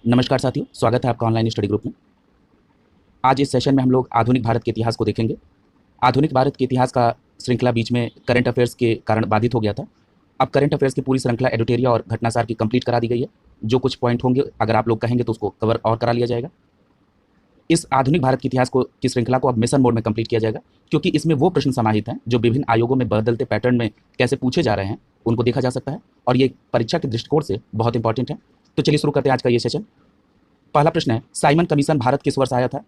नमस्कार साथियों, स्वागत है आपका ऑनलाइन स्टडी ग्रुप में। आज इस सेशन में हम लोग आधुनिक भारत के इतिहास को देखेंगे। आधुनिक भारत के इतिहास का श्रृंखला बीच में करंट अफेयर्स के कारण बाधित हो गया था। अब करंट अफेयर्स की पूरी श्रृंखला एडिटोरिया और घटनासार की कंप्लीट करा दी गई है। जो कुछ पॉइंट होंगे अगर आप लोग कहेंगे तो उसको कवर और करा लिया जाएगा। इस आधुनिक भारत के इतिहास की श्रृंखला को अब मिशन मोड में कंप्लीट किया जाएगा, क्योंकि इसमें वो प्रश्न समाहित हैं जो विभिन्न आयोगों में बदलते पैटर्न में कैसे पूछे जा रहे हैं उनको देखा जा सकता है, और ये परीक्षा के दृष्टिकोण से बहुत इंपॉर्टेंट है। तो चलिए शुरू करते हैं आज का ये सेशन। पहला प्रश्न है, साइमन कमीशन भारत किस वर्ष आया था?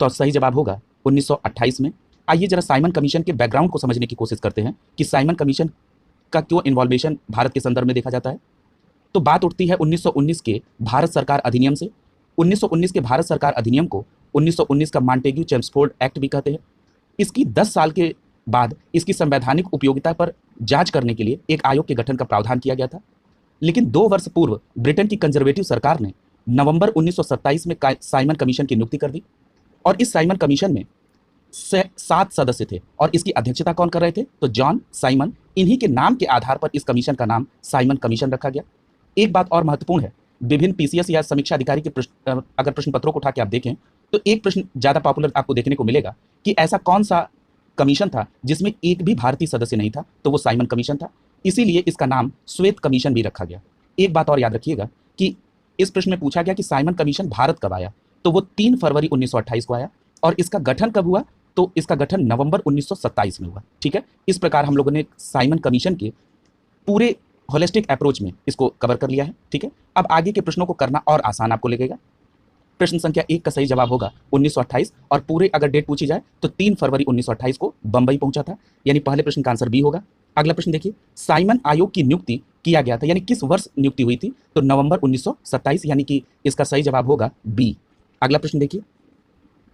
तो सही जवाब होगा 1928 में। आइए जरा साइमन कमीशन के बैकग्राउंड को समझने की कोशिश करते हैं कि साइमन कमीशन का क्यों इन्वॉल्वेशन भारत के संदर्भ में देखा जाता है। तो बात उठती है 1919 के भारत सरकार अधिनियम से। 1919 के भारत सरकार अधिनियम को 1919 का मॉन्टेग्यू चेम्सफोर्ड एक्ट भी कहते हैं। इसकी 10 साल के बाद इसकी संवैधानिक उपयोगिता पर जांच करने के लिए एक आयोग के गठन का प्रावधान किया गया था। लेकिन 2 वर्ष पूर्व ब्रिटेन की कंजर्वेटिव सरकार ने नवंबर 1927 में साइमन कमीशन की नियुक्ति कर दी, और इस साइमन कमीशन में 7 सदस्य थे, और इसकी अध्यक्षता कौन कर रहे थे? तो जॉन साइमन। इन्हीं के नाम के आधार पर इस कमीशन का नाम साइमन कमीशन रखा गया। एक बात और महत्वपूर्ण है, विभिन्न पीसीएस या समीक्षा अधिकारी के अगर प्रश्न पत्रों को उठा के आप देखें तो एक प्रश्न ज़्यादा पॉपुलर आपको देखने को मिलेगा कि ऐसा कौन सा कमीशन था जिसमें एक भी भारतीय सदस्य नहीं था, तो वो साइमन कमीशन था। इसीलिए इसका नाम श्वेत कमीशन भी रखा गया। एक बात और याद रखिएगा कि इस प्रश्न में पूछा गया कि साइमन कमीशन भारत कब आया, तो वो 3 फरवरी 1928 को आया, और इसका गठन कब हुआ? तो इसका गठन नवंबर 1927 में हुआ। ठीक है, इस प्रकार हम लोगों ने साइमन कमीशन के पूरे होलिस्टिक अप्रोच में इसको कवर कर लिया है। ठीक है, अब आगे के प्रश्नों को करना और आसान आपको लगेगा। प्रश्न संख्या 1 का सही जवाब होगा 1928, और पूरे अगर डेट पूछी जाए तो 3 फरवरी 1928 को बंबई पहुंचा था, यानी पहले प्रश्न का आंसर बी होगा। अगला प्रश्न देखिए, साइमन आयोग की नियुक्ति किया गया था, यानी किस वर्ष नियुक्ति हुई थी? तो नवंबर 1927, यानी कि इसका सही जवाब होगा बी। अगला प्रश्न देखिए,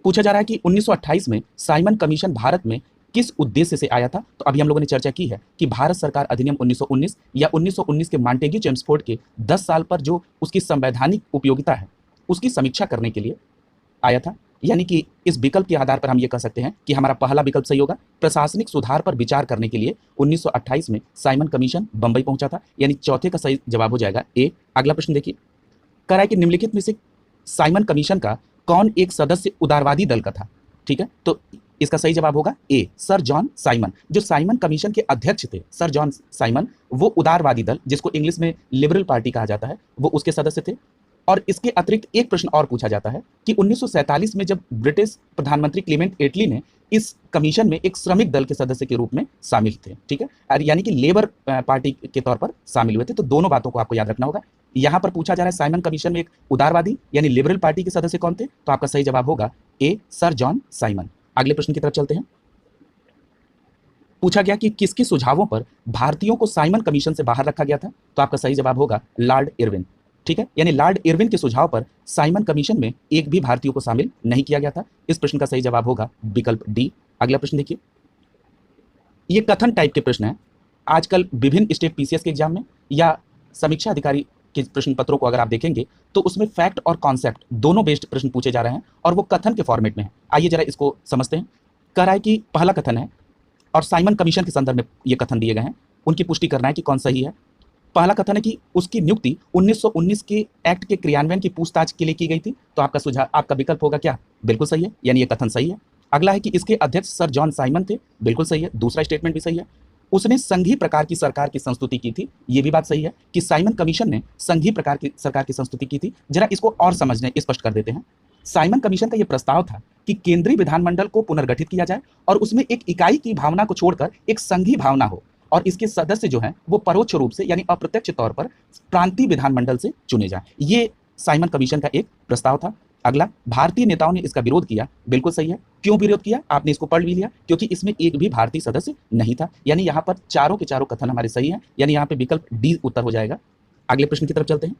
पूछा जा रहा है कि 1928 में साइमन कमीशन भारत में किस उद्देश्य से आया था? तो अभी हम लोगों ने चर्चा की है कि भारत सरकार अधिनियम 1919 या 1919 के मॉन्टेग्यू चेम्सफोर्ड के 10 साल पर जो उसकी संवैधानिक उपयोगिता है उसकी समीक्षा करने के लिए आया था। यानी कि इस विकल्प के आधार पर हम ये कह सकते हैं कि हमारा पहला विकल्प सही होगा। प्रशासनिक सुधार पर विचार करने के लिए 1928 में साइमन कमीशन बंबई पहुंचा था, यानी चौथे का सही जवाब हो जाएगा ए। अगला प्रश्न देखिए, कह रहा है कि निम्नलिखित में से साइमन कमीशन का कौन एक सदस्य उदारवादी दल का था? ठीक है, तो इसका सही जवाब होगा ए, सर जॉन साइमन। जो साइमन कमीशन के अध्यक्ष थे सर जॉन साइमन, वो उदारवादी दल, जिसको इंग्लिश में लिबरल पार्टी कहा जाता है, वो उसके सदस्य थे। और इसके अतिरिक्त एक प्रश्न और पूछा जाता है कि 1947 में जब ब्रिटिश प्रधानमंत्री क्लेमेंट एटली ने इस कमीशन में एक श्रमिक दल के सदस्य के रूप में शामिल थे। ठीक है, और यानी कि लेबर पार्टी के तौर पर शामिल हुए थे। तो दोनों बातों को आपको याद रखना होगा। यहां पर पूछा जा रहा है साइमन कमीशन में एक उदारवादी यानी लिबरल पार्टी के सदस्य कौन थे? तो आपका सही जवाब होगा ए, सर जॉन साइमन। अगले प्रश्न की तरफ चलते हैं। पूछा गया कि किसके सुझावों पर भारतीयों को साइमन कमीशन से बाहर रखा गया था? तो आपका सही जवाब होगा लॉर्ड इरविन। ठीक है, यानी लॉर्ड इरविन के सुझाव पर साइमन कमीशन में एक भी भारतीयों को शामिल नहीं किया गया था। इस प्रश्न का सही जवाब होगा विकल्प डी। अगला प्रश्न देखिए, ये कथन टाइप के प्रश्न है। आजकल विभिन्न स्टेट पीसीएस के एग्जाम में या समीक्षा अधिकारी के प्रश्न पत्रों को अगर आप देखेंगे तो उसमें फैक्ट और कॉन्सेप्ट दोनों बेस्ड प्रश्न पूछे जा रहे हैं, और वो कथन के फॉर्मेट में है। आइए जरा इसको समझते हैं। कह रहा है कि पहला कथन है, और साइमन कमीशन के संदर्भ में ये कथन दिए गए हैं, उनकी पुष्टि करना है कि कौन सही है। पहला कथन है कि उसकी नियुक्ति 1919 के एक्ट के क्रियान्वयन की पूछताछ के लिए की गई थी। तो आपका सुझाव, आपका विकल्प होगा क्या? बिल्कुल सही है, यानी ये कथन सही है। अगला है कि इसके अध्यक्ष सर जॉन साइमन थे। बिल्कुल सही है, दूसरा स्टेटमेंट भी सही है। उसने संघीय प्रकार की सरकार की संस्तुति की थी। ये भी बात सही है कि साइमन कमीशन ने संघीय प्रकार की सरकार की संस्तुति की थी। जरा इसको और समझने स्पष्ट कर देते हैं। साइमन कमीशन का यह प्रस्ताव था कि केंद्रीय विधानमंडल को पुनर्गठित किया जाए, और उसमें एक इकाई की भावना को छोड़कर एक संघीय भावना हो, और इसके सदस्य जो हैं वो परोक्ष रूप से यानी अप्रत्यक्ष तौर पर प्रांतीय विधानमंडल से चुने जाएं। ये साइमन कमीशन का एक प्रस्ताव था। अगला, भारतीय नेताओं ने इसका विरोध किया। बिल्कुल सही है। क्यों विरोध किया? आपने इसको पढ़ भी लिया, क्योंकि इसमें एक भी भारतीय सदस्य नहीं था। यानी यहाँ पर चारों के चारों कथन हमारे सही हैं, यानी यहाँ पे विकल्प डी उत्तर हो जाएगा। अगले प्रश्न की तरफ चलते हैं।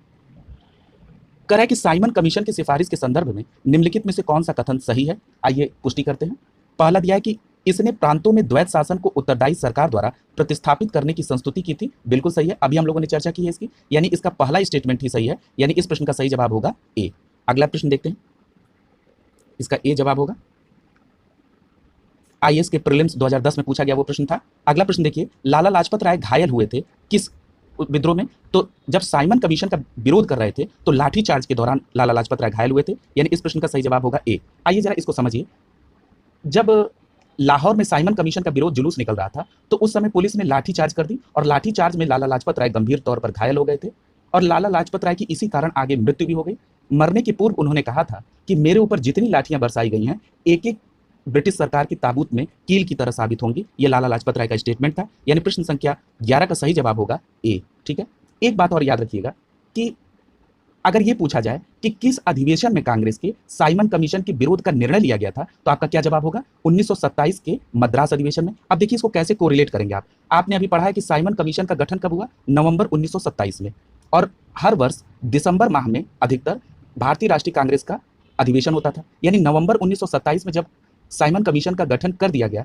कह रहा है कि साइमन कमीशन की सिफारिश के संदर्भ में निम्नलिखित में से कौन सा कथन सही है? आइए पुष्टि करते हैं। पहला दिया है कि इसने प्रांतों में द्वैत शासन को उत्तरदायी सरकार द्वारा प्रतिस्थापित करने की संस्तुति की थी। बिल्कुल सही है, अभी हम लोगों ने चर्चा की है इसकी, यानी इसका पहला स्टेटमेंट ही सही है, यानी इस प्रश्न का सही जवाब होगा ए। अगला प्रश्न देखते हैं, इसका ए जवाब होगा। आईएएस के प्रीलिम्स 2010 में पूछा गया वो प्रश्न था। अगला प्रश्न देखिए, लाला लाजपत राय घायल हुए थे किस विद्रोह में, तो जब साइमन कमीशन का विरोध कर रहे थे तो लाठीचार्ज के दौरान लाला लाजपत राय घायल हुए थे। यानी इस प्रश्न का सही जवाब होगा ए। आइए जरा इसको समझिए। जब लाहौर में साइमन कमीशन का विरोध जुलूस निकल रहा था तो उस समय पुलिस ने लाठीचार्ज कर दी और लाठीचार्ज में लाला लाजपत राय गंभीर तौर पर घायल हो गए थे और लाला लाजपत राय की इसी कारण आगे मृत्यु भी हो गई। मरने के पूर्व उन्होंने कहा था कि मेरे ऊपर जितनी लाठियां बरसाई गई हैं एक एक ब्रिटिश सरकार की ताबूत में कील की तरह साबित होंगी। ये लाला लाजपत राय का स्टेटमेंट था। यानी प्रश्न संख्या 11 का सही जवाब होगा ए। ठीक है, एक बात और याद रखिएगा कि अगर ये पूछा जाए कि किस अधिवेशन में कांग्रेस के साइमन कमीशन के विरोध का निर्णय लिया गया था तो आपका क्या जवाब होगा? 1927 के मद्रास अधिवेशन में। अब देखिए इसको कैसे कोरिलेट करेंगे आप। आपने अभी पढ़ा है कि साइमन कमीशन का गठन कब हुआ? नवंबर 1927 में। और हर वर्ष दिसंबर माह में अधिकतर भारतीय राष्ट्रीय कांग्रेस का अधिवेशन होता था। यानी नवंबर 1927 में जब साइमन कमीशन का गठन कर दिया गया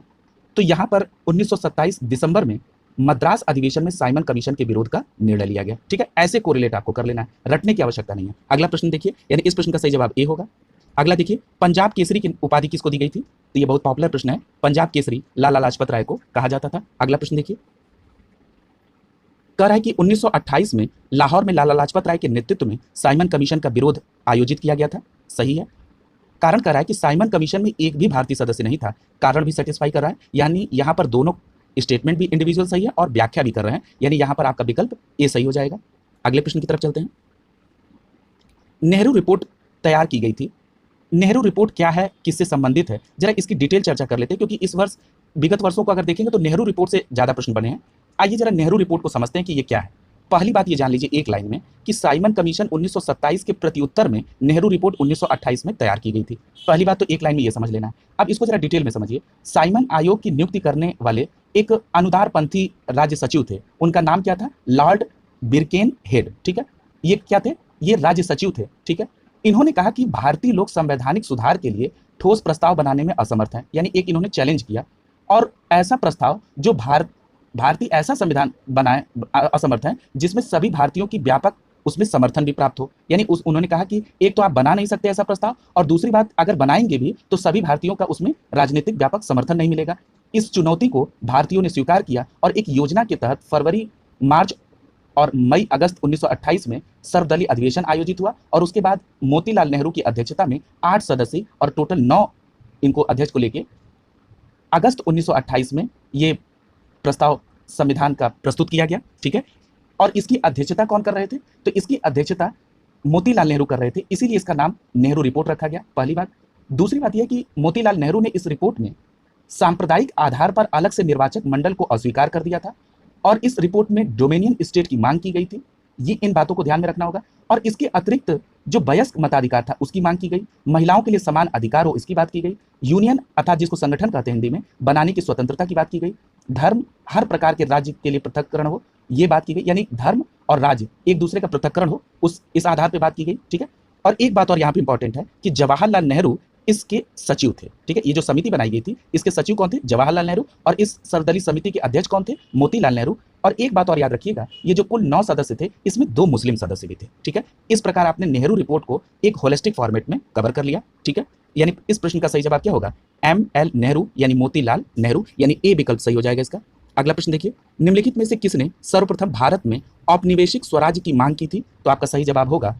तो यहाँ पर 1927 दिसंबर में मद्रास अधिवेशन में साइमन कमीशन के विरोध का निर्णय लिया गया। ठीक है, ऐसे कोरिलेट आपको कर लेना है, रटने की आवश्यकता नहीं है। अगला प्रश्न देखिए, यानी इस प्रश्न का सही जवाब ए होगा। अगला देखिए, पंजाब केसरी की उपाधि किसको दी गई थी? तो ये बहुत पॉपुलर प्रश्न है। पंजाब केसरी लाला लाजपत राय को कहा जाता था। अगला प्रश्न देखिए, कह रहा है कि 1928 में लाहौर में लाला लाजपत राय के नेतृत्व में साइमन कमीशन का विरोध आयोजित किया गया था। सही है। कारण कह रहा है कि साइमन कमीशन में एक भी भारतीय सदस्य नहीं था। कारण भी सेटिस्फाई कर रहा है। यानी यहाँ पर दोनों स्टेटमेंट भी इंडिविजुअल सही है और व्याख्या भी कर रहे हैं। यानी यहाँ पर आपका विकल्प ए सही हो जाएगा। अगले प्रश्न की तरफ चलते हैं। नेहरू रिपोर्ट तैयार की गई थी। नेहरू रिपोर्ट क्या है, किससे संबंधित है, जरा इसकी डिटेल चर्चा कर लेते हैं, क्योंकि इस वर्ष विगत वर्षों को अगर देखेंगे तो नेहरू रिपोर्ट से ज़्यादा प्रश्न बने हैं। आइए जरा नेहरू रिपोर्ट को समझते हैं कि ये क्या है। पहली बात ये जान लीजिए एक लाइन में कि साइमन कमीशन 1927 के प्रत्युत्तर में नेहरू रिपोर्ट 1928 में तैयार की गई थी। पहली बात तो एक लाइन में ये समझ लेना है। अब इसको जरा डिटेल में समझिए। साइमन आयोग की नियुक्ति करने वाले एक अनुदारपंथी राज्य सचिव थे। उनका नाम क्या था? Lord Birkenhead. ठीक है, ये क्या थे? ये राज्य सचिव थे। ठीक है, इन्होंने कहा कि भारतीय लोग संवैधानिक सुधार के लिए ठोस प्रस्ताव बनाने में असमर्थ हैं। यानी एक इन्होंने चैलेंज किया और ऐसा प्रस्ताव जो भारतीय ऐसा संविधान बनाए असमर्थ है जिसमें सभी भारतीयों की व्यापक उसमें समर्थन भी प्राप्त हो। यानी उन्होंने कहा कि एक तो आप बना नहीं सकते ऐसा प्रस्ताव, और दूसरी बात अगर बनाएंगे भी तो सभी भारतीयों का उसमें राजनीतिक व्यापक समर्थन नहीं मिलेगा। इस चुनौती को भारतीयों ने स्वीकार किया और एक योजना के तहत फरवरी, मार्च और मई अगस्त 1928 में सर्वदलीय अधिवेशन आयोजित हुआ और उसके बाद मोतीलाल नेहरू की अध्यक्षता में 8 सदस्य और टोटल 9 इनको अध्यक्ष को लेके अगस्त 1928 में ये प्रस्ताव संविधान का प्रस्तुत किया गया। ठीक है, और इसकी अध्यक्षता कौन कर रहे थे? तो इसकी अध्यक्षता मोतीलाल नेहरू कर रहे थे, इसीलिए इसका नाम नेहरू रिपोर्ट रखा गया। पहली बात। दूसरी बात यह कि मोतीलाल नेहरू ने इस रिपोर्ट में सांप्रदायिक आधार पर अलग से निर्वाचक मंडल को अस्वीकार कर दिया था और इस रिपोर्ट में डोमिनियन स्टेट की मांग की गई थी। ये इन बातों को ध्यान में रखना होगा। और इसके अतिरिक्त जो वयस्क मताधिकार था उसकी मांग की गई, महिलाओं के लिए समान अधिकार हो इसकी बात की गई, यूनियन अर्थात जिसको संगठन कहते हैं हिंदी में, बनाने की स्वतंत्रता की बात की गई, धर्म हर प्रकार के राज्य के लिए पृथककरण हो ये बात की गई। यानी धर्म और राज्य एक दूसरे का पृथककरण हो इस आधार पर बात की गई। ठीक है, और एक बात और यहाँ पे इंपॉर्टेंट है कि जवाहरलाल नेहरू इसके सचिव थे। ठीक है, ये जो समिति बनाई गई थी इसके सचिव कौन थे? जवाहरलाल नेहरू। और इस सर्वदलीय समिति के अध्यक्ष कौन थे? मोतीलाल नेहरू। और एक बात और याद रखिएगा, ये जो कुल 9 सदस्य थे इसमें 2 मुस्लिम सदस्य भी थे। ठीक है, इस प्रकार आपने नेहरू रिपोर्ट को एक होलिस्टिक फॉर्मेट में कवर कर लिया। ठीक है, यानी इस प्रश्न का सही जवाब क्या होगा? ML नेहरू यानी मोतीलाल नेहरू, यानी ए विकल्प सही हो जाएगा इसका। अगला प्रश्न देखिए, निम्नलिखित में से किसने सर्वप्रथम भारत में औपनिवेशिक स्वराज्य की मांग की थी? तो आपका सही जवाब होगा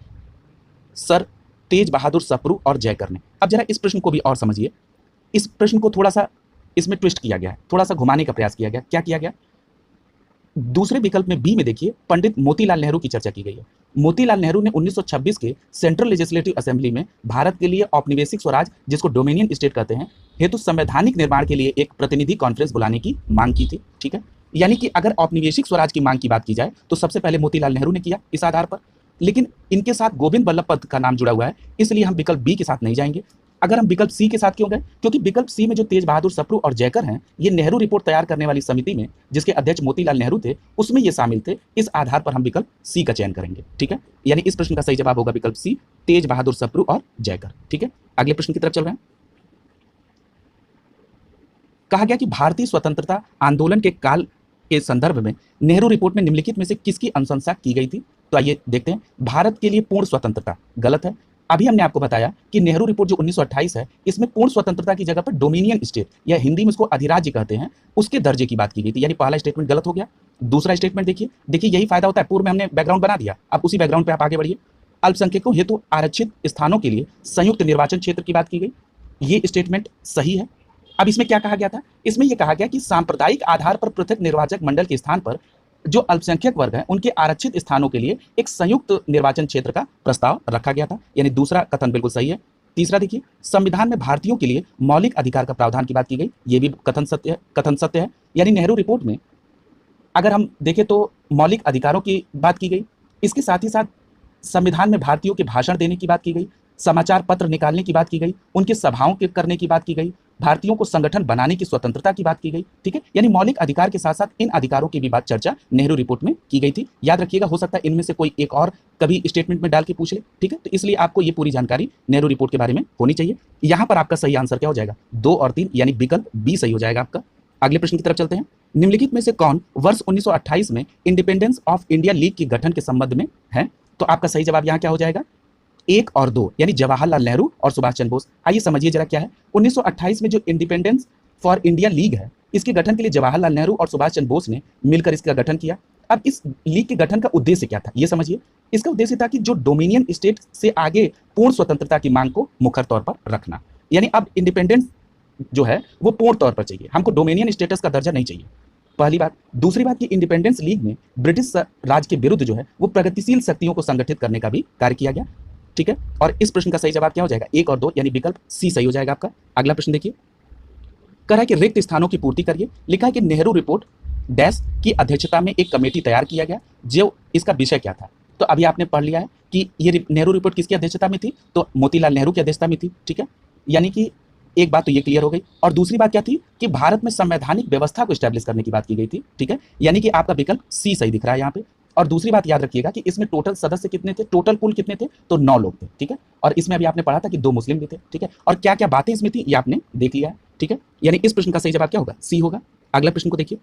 सर तेज बहादुर सप्रू और जयकर ने। अब जरा इस प्रश्न को भी और समझिए। इस प्रश्न को थोड़ा सा इसमें ट्विस्ट किया गया है, थोड़ा सा घुमाने का प्रयास किया गया। क्या किया गया? दूसरे विकल्प में बी में देखिए पंडित मोतीलाल नेहरू की चर्चा की गई है। मोतीलाल नेहरू ने 1926 के सेंट्रल लेजिस्लेटिव असेंबली में भारत के लिए औपनिवेशिक स्वराज, जिसको डोमिनियन स्टेट कहते हैं, हेतु संवैधानिक निर्माण के लिए एक प्रतिनिधि कॉन्फ्रेंस बुलाने की मांग की थी। ठीक है, यानी कि अगर औपनिवेशिक स्वराज की मांग की बात की जाए तो सबसे पहले मोतीलाल नेहरू ने किया इस आधार पर, लेकिन इनके साथ गोविंद वल्लभ पंत का नाम जुड़ा हुआ है, इसलिए हम विकल्प बी के साथ नहीं जाएंगे। अगर हम विकल्प सी के साथ क्यों गए? क्योंकि विकल्प सी में जो तेज बहादुर सप्रू और जयकर हैं, ये नेहरू रिपोर्ट तैयार करने वाली समिति में जिसके अध्यक्ष मोतीलाल नेहरू थे उसमें ये शामिल थे। इस आधार पर हम विकल्प सी का चयन करेंगे। ठीक है, यानी इस प्रश्न का सही जवाब होगा विकल्प सी, तेज बहादुर सप्रू और जयकर। ठीक है, अगले प्रश्न की तरफ चल रहे हैं। कहा गया कि भारतीय स्वतंत्रता आंदोलन के काल के संदर्भ में नेहरू रिपोर्ट में निम्नलिखित में से किसकी अनुशंसा की गई थी? तो आइए देखते हैं। भारत के लिए पूर्ण स्वतंत्रता गलत है, अभी हमने आपको बताया कि नेहरू रिपोर्ट जो 1928 है, इसमें पूर्ण स्वतंत्रता की जगह पर डोमिनियन स्टेट या हिंदी में इसको अधिराज्य कहते हैं, उसके दर्जे की बात की गई थी। यानी पहला स्टेटमेंट गलत हो गया। दूसरा स्टेटमेंट देखिए, यही फायदा होता है, पूर्व में हमने बैकग्राउंड बना दिया, अब उसी बैकग्राउंड पे आप आगे बढ़िए। अल्पसंख्यकों हेतु आरक्षित स्थानों के लिए संयुक्त निर्वाचन क्षेत्र की बात की गई, ये स्टेटमेंट सही है। अब इसमें क्या कहा गया था? इसमें यह कहा गया कि सांप्रदायिक आधार पर पृथक निर्वाचक मंडल के स्थान पर जो अल्पसंख्यक वर्ग है उनके आरक्षित स्थानों के लिए एक संयुक्त निर्वाचन क्षेत्र का प्रस्ताव रखा गया था। यानी दूसरा कथन बिल्कुल सही है। तीसरा देखिए, संविधान में भारतीयों के लिए मौलिक अधिकार का प्रावधान की बात की गई, ये भी कथन सत्य है। यानी नेहरू रिपोर्ट में अगर हम देखें तो मौलिक अधिकारों की बात की गई, इसके साथ ही साथ संविधान में भारतीयों के भाषण देने की बात की गई, समाचार पत्र निकालने की बात की गई, उनके सभाओं के करने की बात की गई, भारतीयों को संगठन बनाने की स्वतंत्रता की बात की गई। ठीक है, यानी मौलिक अधिकार के साथ साथ इन अधिकारों की भी बात चर्चा नेहरू रिपोर्ट में की गई थी। याद रखिएगा, हो सकता है इनमें से कोई एक और कभी स्टेटमेंट में डाल के पूछ ले। ठीक है, तो इसलिए आपको ये पूरी जानकारी नेहरू रिपोर्ट के बारे में होनी चाहिए। यहां पर आपका सही आंसर क्या हो जाएगा? 2 और 3, यानी विकल्प बी सही हो जाएगा आपका। अगले प्रश्न की तरफ चलते हैं। निम्नलिखित में से कौन वर्ष 1928 में इंडिपेंडेंस ऑफ इंडिया लीग के गठन के संबंध में है? तो आपका सही जवाब यहाँ क्या हो जाएगा? 1 और 2, यानी जवाहरलाल नेहरू और सुभाष चंद्र बोस। आइए समझिए जरा क्या है। 1928 में जो इंडिपेंडेंस फॉर इंडिया लीग है, इसके गठन के लिए जवाहरलाल नेहरू और सुभाष चंद्र बोस ने मिलकर इसका गठन किया। अब इस लीग के गठन का उद्देश्य क्या था, ये समझिए। इसका उद्देश्य था कि जो डोमिनियन स्टेट से आगे पूर्ण स्वतंत्रता की मांग को मुखर तौर पर रखना। यानी अब इंडिपेंडेंस जो है वो पूर्ण तौर पर चाहिए, हमको डोमिनियन स्टेटस का दर्जा नहीं चाहिए, पहली बात। दूसरी बात कि इंडिपेंडेंस लीग में ब्रिटिश राज के विरुद्ध जो है वो प्रगतिशील शक्तियों को संगठित करने का भी कार्य किया गया। ठीक है, और इस प्रश्न का सही जवाब क्या हो जाएगा? 1 और 2, यानी विकल्प सी सही हो जाएगा आपका। अगला प्रश्न देखिए, कह रहा है कि रिक्त स्थानों की पूर्ति करिए। लिखा है कि नेहरू रिपोर्ट डैश की अध्यक्षता में एक कमेटी तैयार किया गया, जो इसका विषय क्या था? तो अभी आपने पढ़ लिया है कि ये नेहरू रिपोर्ट किसकी अध्यक्षता में थी? तो मोतीलाल नेहरू की अध्यक्षता में थी। ठीक है, यानी कि एक बात तो ये क्लियर हो गई। और दूसरी बात क्या थी कि भारत में संवैधानिक व्यवस्था को स्टैब्लिश करने की बात की गई थी। ठीक है, यानी कि आपका विकल्प सी सही दिख रहा है यहाँ पे। और दूसरी बात याद रखिएगा कि इसमें टोटल सदस्य कितने थे, टोटल कुल कितने थे? तो 9 लोग थे। ठीक है, और इसमें अभी आपने पढ़ा था कि 2 मुस्लिम भी थे। ठीक है, और क्या क्या बातें इसमें थी ये आपने देख लिया है। ठीक है, यानी इस प्रश्न का सही जवाब क्या होगा? सी होगा। अगला प्रश्न को देखिए,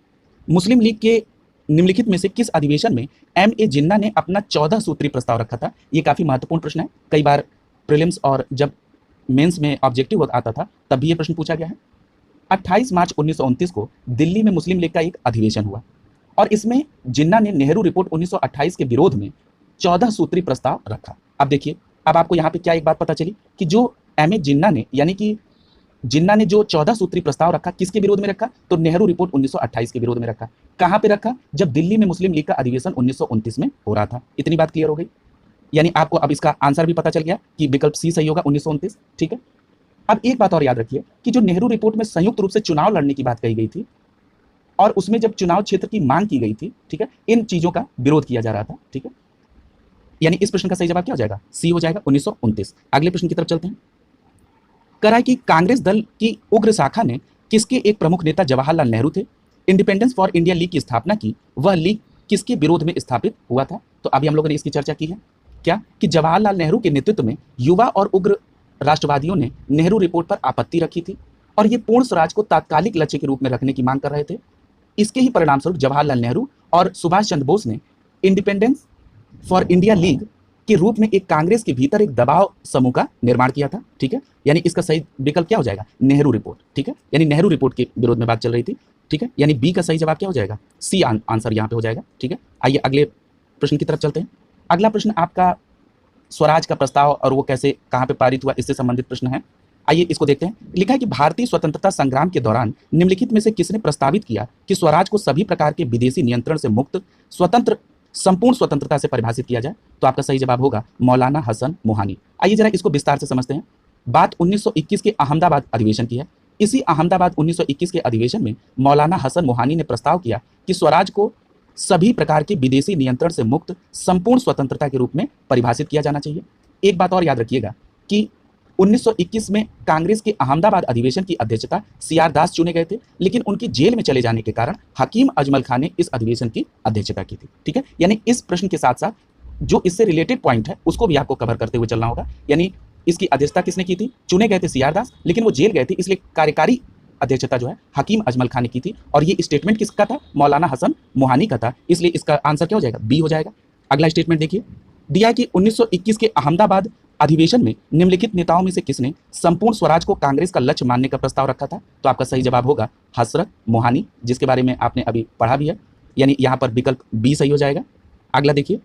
मुस्लिम लीग के निम्नलिखित में से किस अधिवेशन में M.A. जिन्ना ने अपना 14 सूत्री प्रस्ताव रखा था? ये काफी महत्वपूर्ण प्रश्न है, कई बार प्रीलिम्स और जब मेंस में ऑब्जेक्टिव आता था तब भी ये प्रश्न पूछा गया है। 28 मार्च 1929 को दिल्ली में मुस्लिम लीग का एक अधिवेशन हुआ और इसमें जिन्ना ने नेहरू रिपोर्ट 1928 के विरोध में 14 सूत्री प्रस्ताव रखा। अब देखिए, अब आपको यहाँ पे क्या एक बात पता चली कि जो M.A. जिन्ना ने, यानी कि जिन्ना ने जो 14 सूत्री प्रस्ताव रखा, किसके विरोध में रखा? तो नेहरू रिपोर्ट 1928 के विरोध में रखा। कहाँ पे रखा? जब दिल्ली में मुस्लिम लीग का अधिवेशन 1929 में हो रहा था। इतनी बात क्लियर हो गई, यानी आपको अब इसका आंसर भी पता चल गया कि विकल्प सी सही होगा, 1929। ठीक है, अब एक बात और याद रखिए कि जो नेहरू रिपोर्ट में संयुक्त रूप से चुनाव लड़ने की बात कही गई थी और उसमें जब चुनाव क्षेत्र की मांग की गई थी, ठीक है, इन चीजों का विरोध किया जा रहा था। ठीक है, यानी इस प्रश्न का सही जवाब क्या हो जाएगा? सी हो जाएगा, 1929। अगले प्रश्न की तरफ चलते हैं। कह रहा है कि कांग्रेस दल की उग्र शाखा ने किसके एक प्रमुख नेता जवाहरलाल नेहरू थे इंडिपेंडेंस फॉर इंडिया लीग की स्थापना की, वह लीग किसके विरोध में स्थापित हुआ था? तो अभी हम लोगों ने इसकी चर्चा की है क्या कि जवाहरलाल नेहरू के नेतृत्व में युवा और उग्र राष्ट्रवादियों ने नेहरू रिपोर्ट पर आपत्ति रखी थी और ये पूर्ण स्वराज को तात्कालिक लक्ष्य के रूप में रखने की मांग कर रहे थे। इसके ही परिणामस्वरूप जवाहरलाल नेहरू और सुभाष चंद्र बोस ने इंडिपेंडेंस फॉर इंडिया लीग के रूप में एक कांग्रेस के भीतर एक दबाव समूह का निर्माण किया था। ठीक है, यानी इसका सही विकल्प क्या हो जाएगा? नेहरू रिपोर्ट। ठीक है, यानी नेहरू रिपोर्ट के विरोध में बात चल रही थी। ठीक है, यानी बी का सही जवाब क्या हो जाएगा? सी आंसर यहाँ पे हो जाएगा। ठीक है, आइए अगले प्रश्न की तरफ चलते हैं। अगला प्रश्न आपका स्वराज का प्रस्ताव और वो कैसे कहाँ पे पारित हुआ, इससे संबंधित प्रश्न है। आइए इसको देखते हैं। लिखा है कि भारतीय स्वतंत्रता संग्राम के दौरान निम्नलिखित में से किसने प्रस्तावित किया कि स्वराज को सभी प्रकार के विदेशी नियंत्रण से मुक्त स्वतंत्र संपूर्ण स्वतंत्रता से परिभाषित किया जाए? तो आपका सही जवाब होगा मौलाना हसन मोहानी। आइए जरा इसको विस्तार से समझते हैं। बात 1921 के अहमदाबाद अधिवेशन की है। इसी अहमदाबाद 1921 के अधिवेशन में मौलाना हसन मोहानी ने प्रस्ताव किया कि स्वराज को सभी प्रकार के विदेशी नियंत्रण से मुक्त संपूर्ण स्वतंत्रता के रूप में परिभाषित किया जाना चाहिए। एक बात और याद रखिएगा कि 1921 में कांग्रेस के अहमदाबाद अधिवेशन की अध्यक्षता CR दास चुने गए थे, लेकिन उनकी जेल में चले जाने के कारण हकीम अजमल खान ने इस अधिवेशन की अध्यक्षता की थी। ठीक है, यानी इस प्रश्न के साथ साथ जो इससे रिलेटेड पॉइंट है उसको भी आपको कवर करते हुए चलना होगा। यानी इसकी अध्यक्षता किसने की थी? चुने गए थे CR दास, लेकिन वो जेल गए थे, इसलिए कार्यकारी अध्यक्षता जो है हकीम अजमल खान ने की थी। और ये स्टेटमेंट किसका था? मौलाना हसन मोहानी का था, इसलिए इसका आंसर क्या हो जाएगा? बी हो जाएगा। अगला स्टेटमेंट देखिए, दिया है कि 1921 के अहमदाबाद अधिवेशन में निम्नलिखित नेताओं में से किसने संपूर्ण स्वराज को कांग्रेस का लक्ष्य मानने का प्रस्ताव रखा था? तो आपका सही जवाब होगा हसरत मोहानी, जिसके बारे में आपने अभी पढ़ा भी है, यानी यहाँ पर विकल्प बी सही हो जाएगा। अगला देखिए,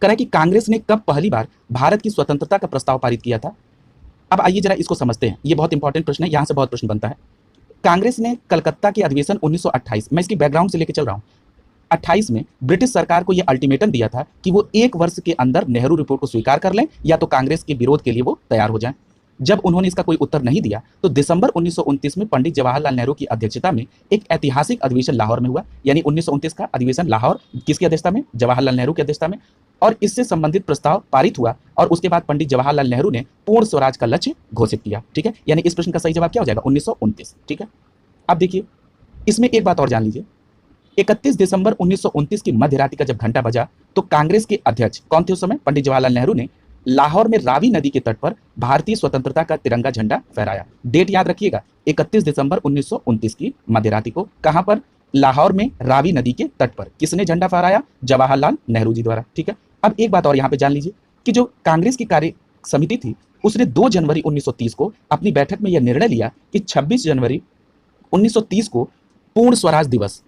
करा कि कांग्रेस ने कब पहली बार भारत की स्वतंत्रता का प्रस्ताव पारित किया था? अब आइए जरा इसको समझते हैं, ये बहुत इंपॉर्टेंट प्रश्न है, यहाँ से बहुत प्रश्न बनता है। कांग्रेस ने कलकत्ता के अधिवेशन 1928, मैं इसकी बैकग्राउंड से लेकर चल रहा हूँ, 28 में ब्रिटिश सरकार को यह अल्टीमेटम दिया था कि वो 1 वर्ष के अंदर नेहरू रिपोर्ट को स्वीकार कर लें या तो कांग्रेस के विरोध के लिए वो तैयार हो जाएं। जब उन्होंने इसका कोई उत्तर नहीं दिया तो दिसंबर 1929 में पंडित जवाहरलाल नेहरू की अध्यक्षता में एक ऐतिहासिक अधिवेशन लाहौर में हुआ, यानी 1929 का अधिवेशन लाहौर किसकी अध्यक्षता में? जवाहरलाल नेहरू की अध्यक्षता में, और इससे संबंधित प्रस्ताव पारित हुआ और उसके बाद पंडित जवाहरलाल नेहरू ने पूर्ण स्वराज का लक्ष्य घोषित किया। ठीक है, यानी इस प्रश्न का सही जवाब क्या हो जाएगा? 1929। ठीक है, अब देखिए इसमें एक बात और जान लीजिए, 31 दिसंबर 1929 की मध्य रात्रि का जब घंटा बजा तो कांग्रेस के अध्यक्ष कौन थे उस समय? पंडित जवाहरलाल नेहरू ने लाहौर में रावी नदी के तट पर भारतीय स्वतंत्रता का तिरंगा झंडा फहराया। डेट याद रखिएगा, 31 दिसंबर 1929 की मध्य रात्रि को कहां पर? लाहौर में रावी नदी के तट पर। किसने झंडा फहराया? जवाहरलाल नेहरू जी द्वारा। ठीक है, अब एक बात और यहां पे जान लीजिए कि जो कांग्रेस की कार्य समिति थी उसने 2 जनवरी 1930 को अपनी बैठक में यह निर्णय लिया कि 26 जनवरी 1930 को पूर्ण स्वराज दिवस